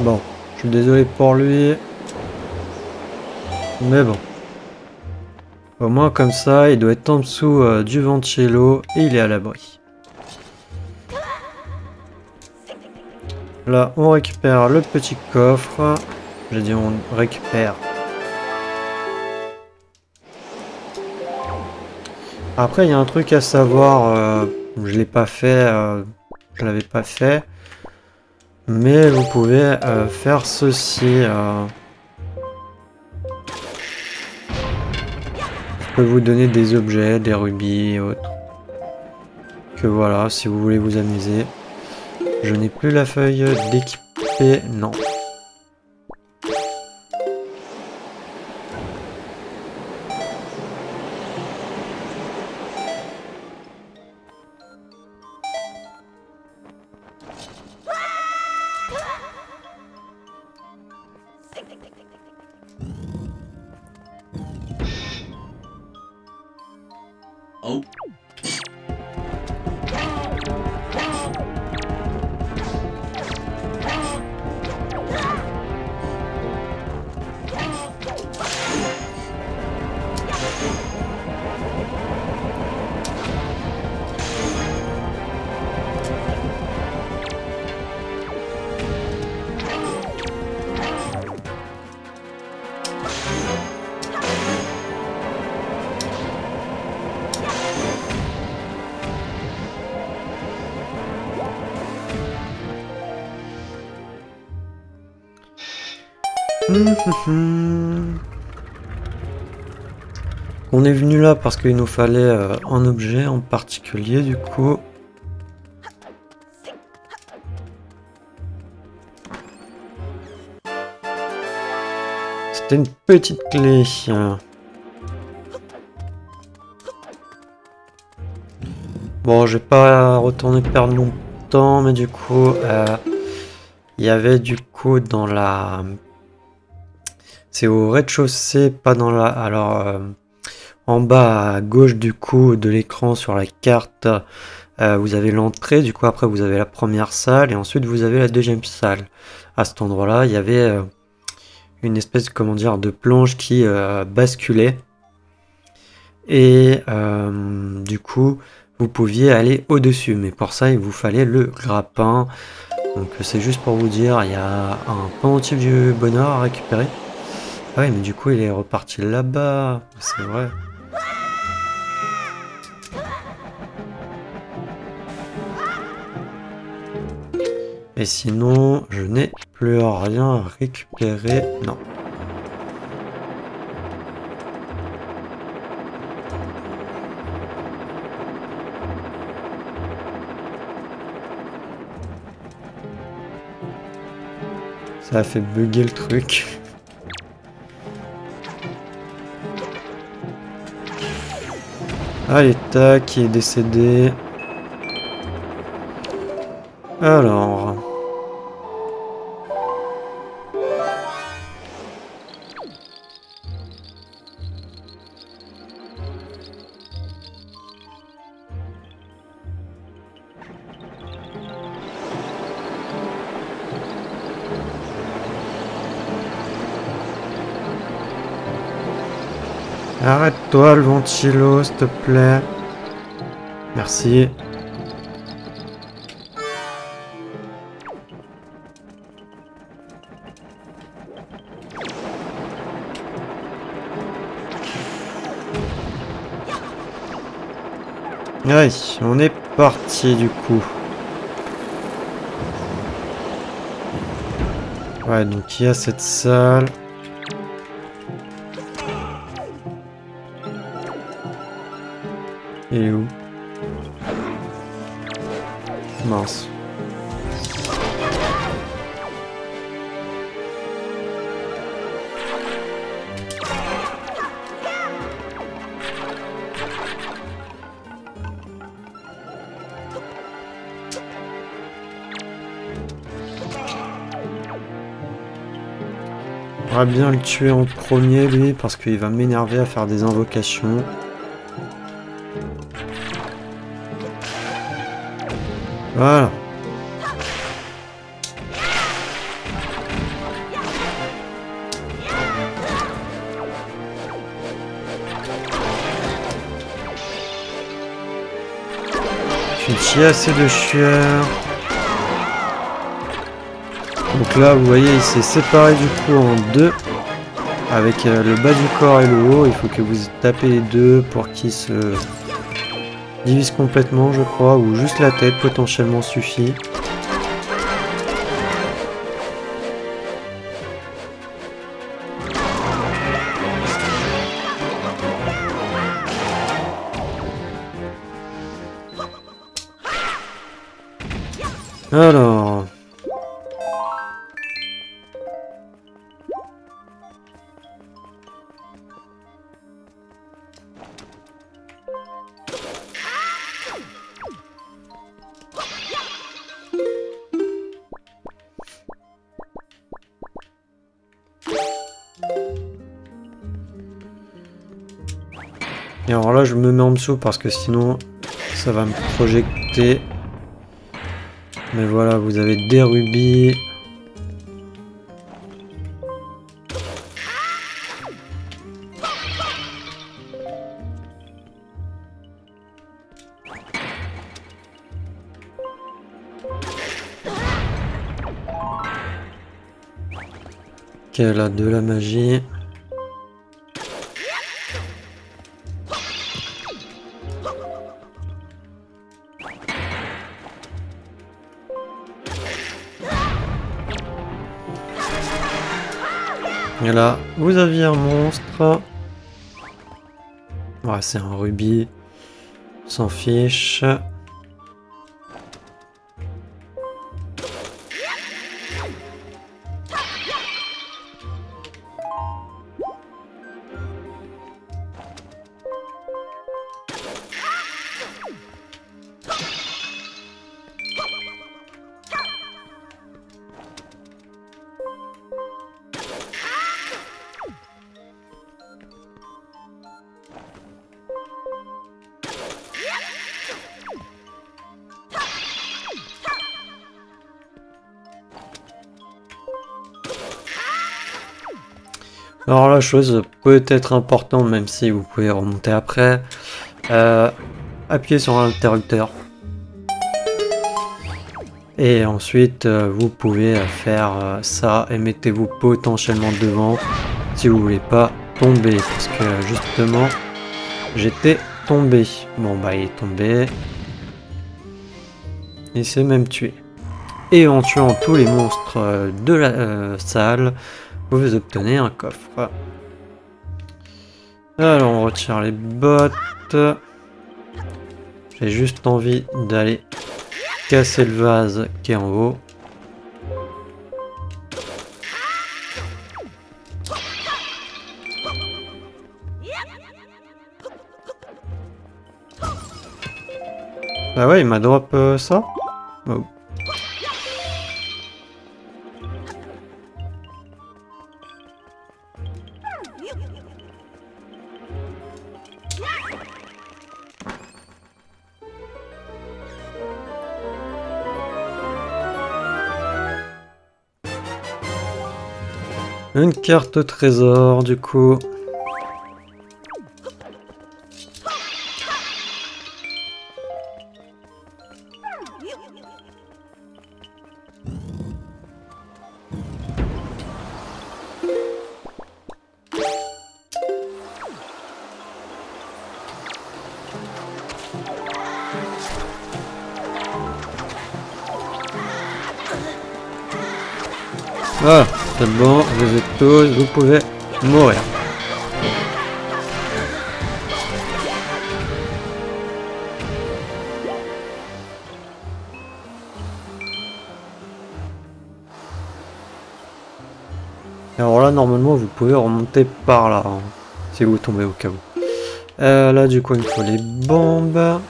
Bon, je suis désolé pour lui. Mais bon. Au moins comme ça, il doit être en dessous du ventilo et il est à l'abri. Là, on récupère le petit coffre. J'ai dit on récupère. Après, il y a un truc à savoir. Je l'ai pas fait. Je l'avais pas fait. Mais vous pouvez faire ceci. Je peux vous donner des objets, des rubis et autres. Que voilà, si vous voulez vous amuser. Je n'ai plus la feuille d'équiper. Non. Oh. On est venu là parce qu'il nous fallait un objet en particulier du coup. C'était une petite clé. Bon, je vais pas retourner perdre mon temps, mais du coup, il y avait du coup dans la... C'est au rez-de-chaussée, pas dans la... Alors, en bas à gauche du coup de l'écran sur la carte, vous avez l'entrée, du coup après vous avez la première salle et ensuite vous avez la deuxième salle. À cet endroit-là, il y avait une espèce, comment dire, de planche qui basculait. Et du coup, vous pouviez aller au-dessus. Mais pour ça, il vous fallait le grappin. Donc c'est juste pour vous dire, il y a un pendentif du bonheur à récupérer. Ah ouais, mais du coup, il est reparti là-bas. C'est vrai. Et sinon, je n'ai plus rien à récupérer. Non. Ça a fait bugger le truc. Allez, tac, il est décédé. Alors... Arrête-toi le ventilo, s'il te plaît. Merci. Allez, on est parti du coup. Ouais, donc il y a cette salle. Et où? Mince. On va bien le tuer en premier lui parce qu'il va m'énerver à faire des invocations. Voilà. J'ai assez de chieurs. Donc là, vous voyez, il s'est séparé du coup en deux. Avec le bas du corps et le haut. Il faut que vous tapez les deux pour qu'ils se divisent complètement, je crois. Ou juste la tête, potentiellement, suffit. Alors... Et alors là, je me mets en dessous parce que sinon, ça va me projeter. Mais voilà, vous avez des rubis. Ok, là, de la magie. Et là, vous aviez un monstre. Ouais, c'est un rubis. On s'en fiche. Alors la chose peut-être importante, même si vous pouvez remonter après, appuyez sur l'interrupteur. Et ensuite, vous pouvez faire ça et mettez-vous potentiellement devant si vous voulez pas tomber. Parce que justement, j'étais tombé. Bon bah il est tombé. Il s'est même tué. Et en tuant tous les monstres de la salle, vous obtenez un coffre. Alors on retire les bottes. J'ai juste envie d'aller casser le vase qui est en haut. Ah ouais, il m'a drop ça. Oh. Une carte au trésor, du coup. Ah, c'est bon, vous êtes tous, vous pouvez mourir. Alors là, normalement, vous pouvez remonter par là, hein, si vous tombez au cas où. Là, du coup, il faut les bombes.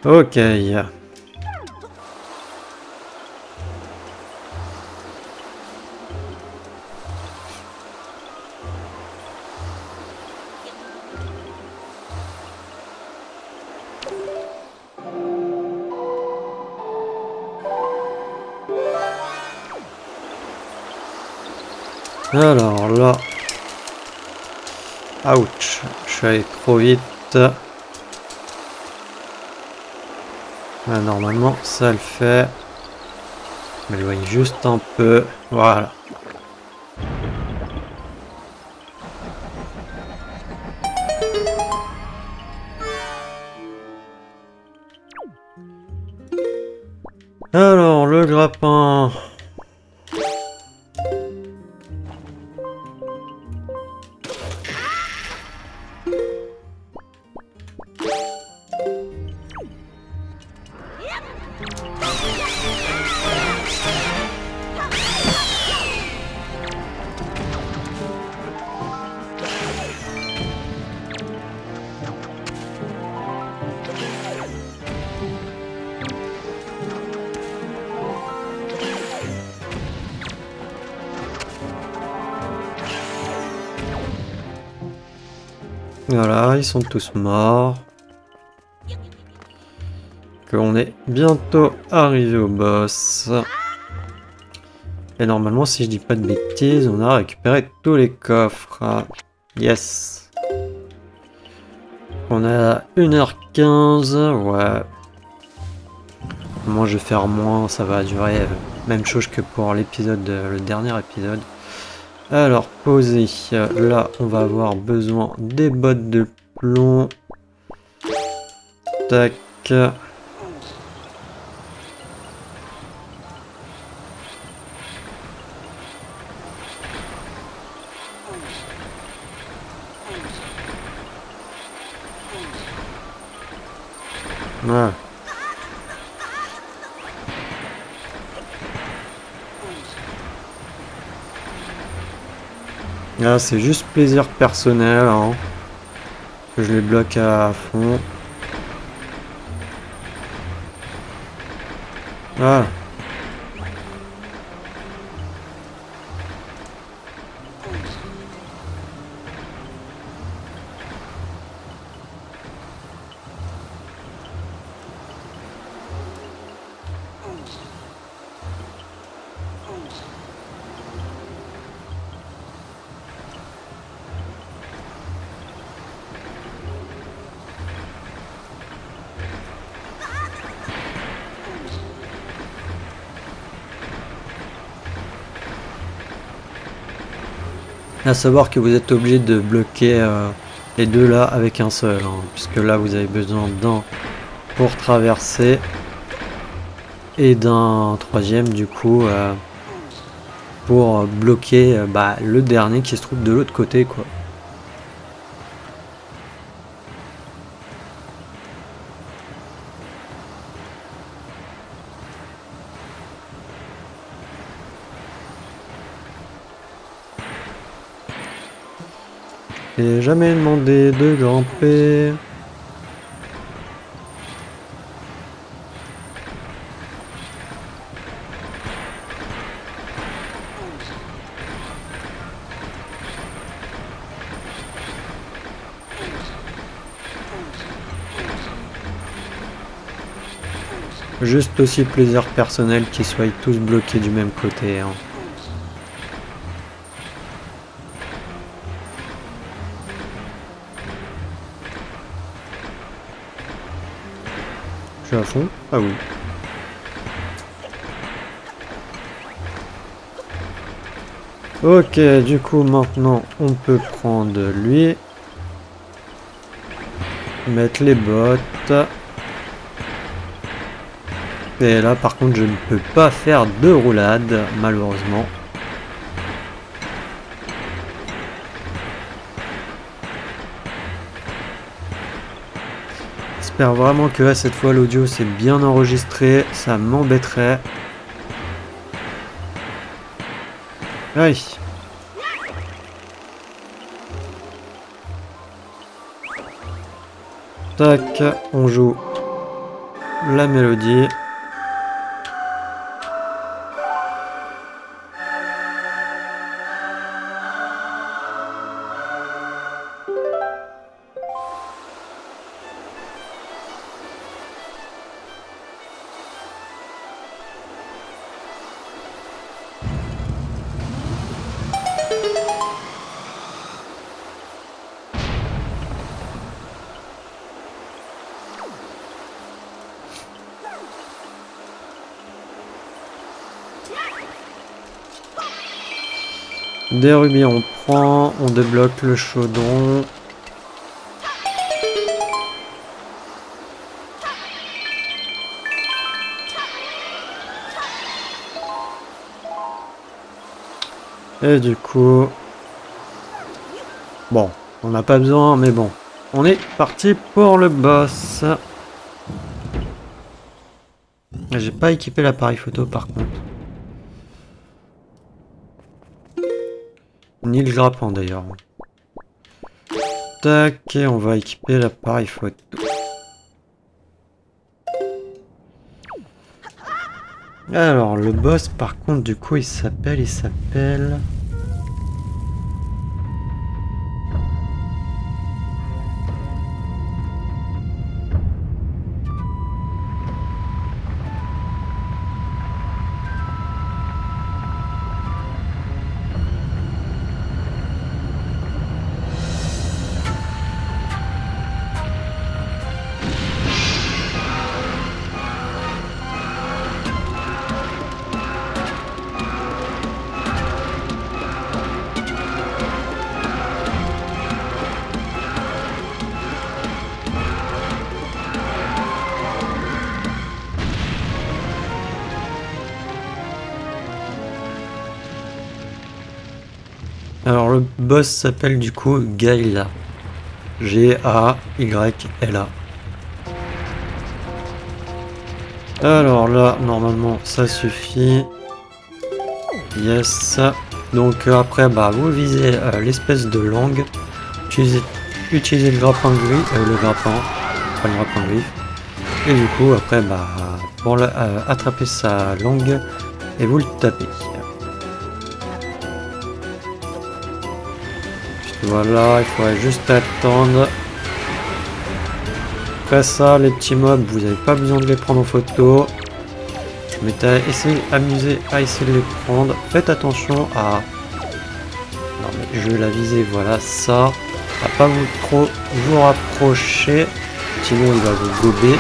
Ok. Alors là... Ouch, je suis allé trop vite. Normalement, ça le fait. Je m'éloigne juste un peu. Voilà. Alors, le grappin. Voilà, ils sont tous morts. On est bientôt arrivé au boss. Et normalement, si je dis pas de bêtises, on a récupéré tous les coffres. Yes. On a 1h15, ouais. Moi, je vais faire moins, ça va durer. Même chose que pour l'épisode, le dernier épisode. Alors, poser. Là, on va avoir besoin des bottes de plomb. Tac. Ouais. Là, c'est juste plaisir personnel, hein, que je les bloque à fond. Voilà. À savoir que vous êtes obligé de bloquer les deux là avec un seul, hein, puisque là vous avez besoin d'un pour traverser et d'un troisième du coup pour bloquer le dernier qui se trouve de l'autre côté, quoi. Et jamais demandé de grimper. Juste aussi plaisir personnel qu'ils soient tous bloqués du même côté. Hein. Je suis à fond? Ah oui. Ok, du coup maintenant on peut prendre lui. Mettre les bottes. Et là par contre je ne peux pas faire de roulade malheureusement. J'espère vraiment que là cette fois l'audio c'est bien enregistré, ça m'embêterait. Allez. Tac, on joue la mélodie. Des rubis on prend, on débloque le chaudron. Et du coup... Bon, on n'a pas besoin, mais bon. On est parti pour le boss. J'ai pas équipé l'appareil photo par contre. Ni le grappin d'ailleurs. Tac, et on va équiper l'appareil photo. Alors, le boss par contre, du coup, il s'appelle... Alors le boss s'appelle du coup Gayla. G-A-Y-L-A. Alors là, normalement, ça suffit. Yes. Donc après, bah, vous visez l'espèce de langue. Utilisez le grappin gris, le grappin, pas le grappin gris. Et du coup, après, bah, pour attraper sa langue, et vous le tapez. Voilà, il faudrait juste attendre. Après ça, les petits mobs, vous n'avez pas besoin de les prendre en photo. Mais essayez à essayer de les prendre. Faites attention à... Non mais je vais la viser, voilà, ça. À pas vous rapprocher. Sinon il va vous gober.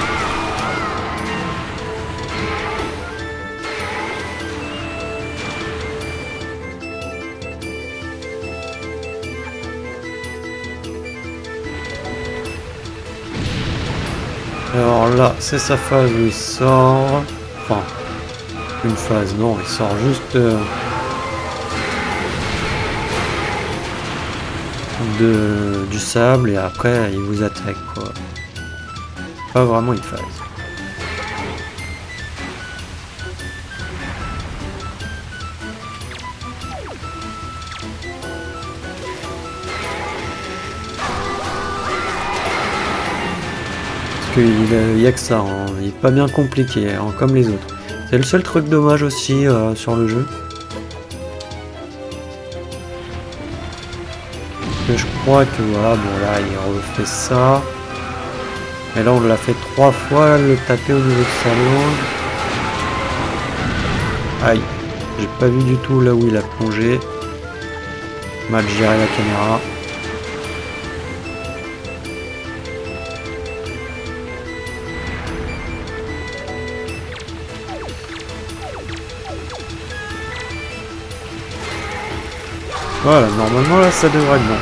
Alors là, c'est sa phase où il sort. Enfin, une phase, non, il sort juste du sable et après il vous attaque quoi. Pas vraiment une phase. Il y a que ça, hein. Il est pas bien compliqué, hein, comme les autres. C'est le seul truc dommage aussi sur le jeu. Parce que je crois que voilà, bon là il refait ça. Mais là on l'a fait 3 fois, le taper au niveau de sa langue. Aïe, j'ai pas vu du tout là où il a plongé. Mal géré la caméra. Voilà, normalement là ça devrait être bon.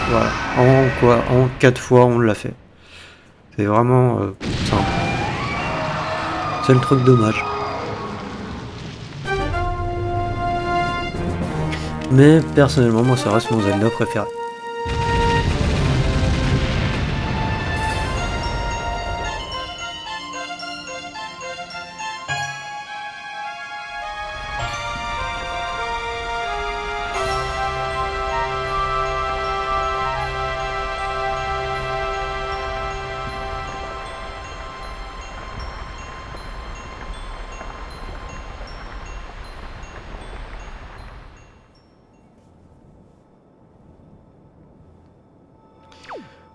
Voilà. En 4 fois on l'a fait. C'est vraiment simple. C'est le truc dommage. Mais personnellement moi ça reste mon Zelda préféré.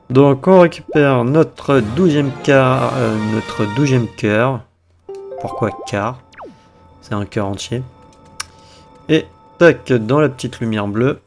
Donc on récupère notre 12e quart, notre 12e cœur. Pourquoi quart? C'est un cœur entier. Et tac, dans la petite lumière bleue.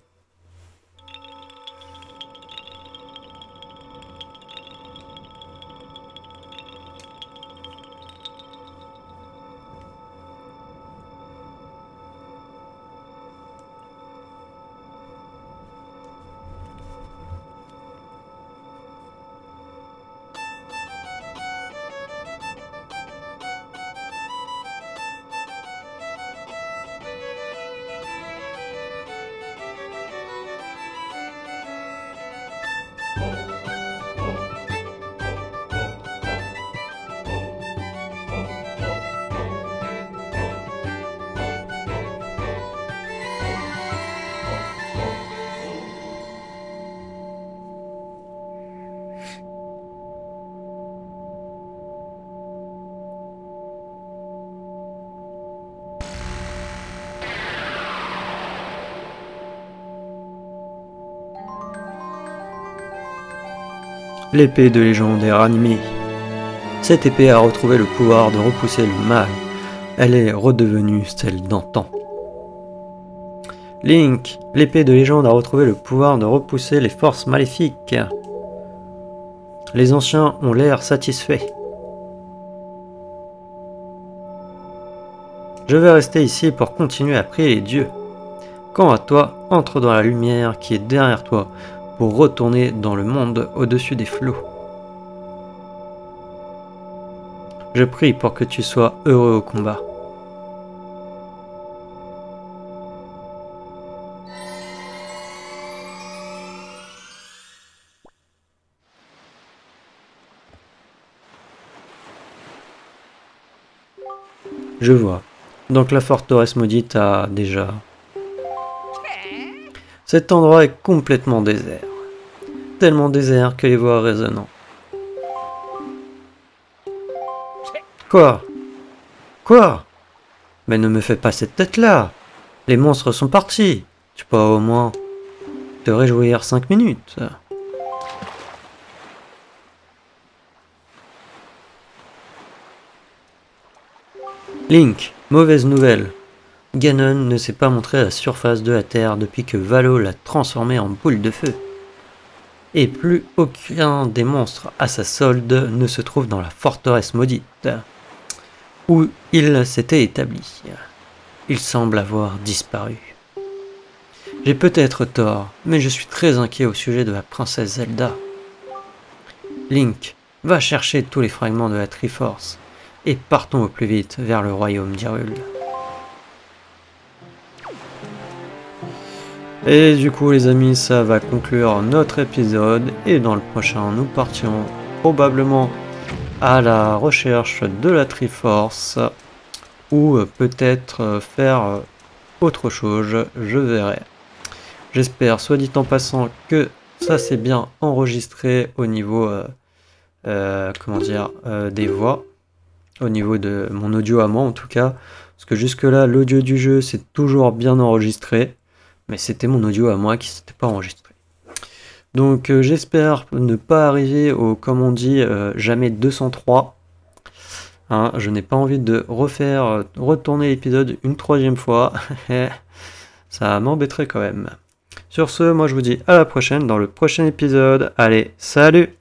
L'épée de légende est ranimée. Cette épée a retrouvé le pouvoir de repousser le mal. Elle est redevenue celle d'antan. Link, l'épée de légende a retrouvé le pouvoir de repousser les forces maléfiques. Les anciens ont l'air satisfaits. Je vais rester ici pour continuer à prier les dieux. Quant à toi, entre dans la lumière qui est derrière toi pour retourner dans le monde au-dessus des flots. Je prie pour que tu sois heureux au combat. Je vois. Donc la forteresse maudite a déjà... Cet endroit est complètement désert. Tellement désert que les voix résonnent. Quoi? Quoi? Mais ne me fais pas cette tête-là. Les monstres sont partis. Tu peux au moins te réjouir 5 minutes. Link, mauvaise nouvelle. Ganon ne s'est pas montré à la surface de la Terre depuis que Valo l'a transformé en boule de feu. Et plus aucun des monstres à sa solde ne se trouve dans la forteresse maudite, où il s'était établi. Il semble avoir disparu. J'ai peut-être tort, mais je suis très inquiet au sujet de la princesse Zelda. Link, va chercher tous les fragments de la Triforce, et partons au plus vite vers le royaume d'Hyrule. Et du coup les amis, ça va conclure notre épisode, et dans le prochain nous partirons probablement à la recherche de la Triforce, ou peut-être faire autre chose, je verrai. J'espère, soit dit en passant, que ça s'est bien enregistré au niveau des voix, au niveau de mon audio à moi en tout cas, parce que jusque là l'audio du jeu c'est toujours bien enregistré, mais c'était mon audio à moi qui s'était pas enregistré. Donc j'espère ne pas arriver au, comme on dit, jamais 203. Hein, je n'ai pas envie de refaire, retourner l'épisode une troisième fois. Ça m'embêterait quand même. Sur ce, moi je vous dis à la prochaine dans le prochain épisode. Allez, salut!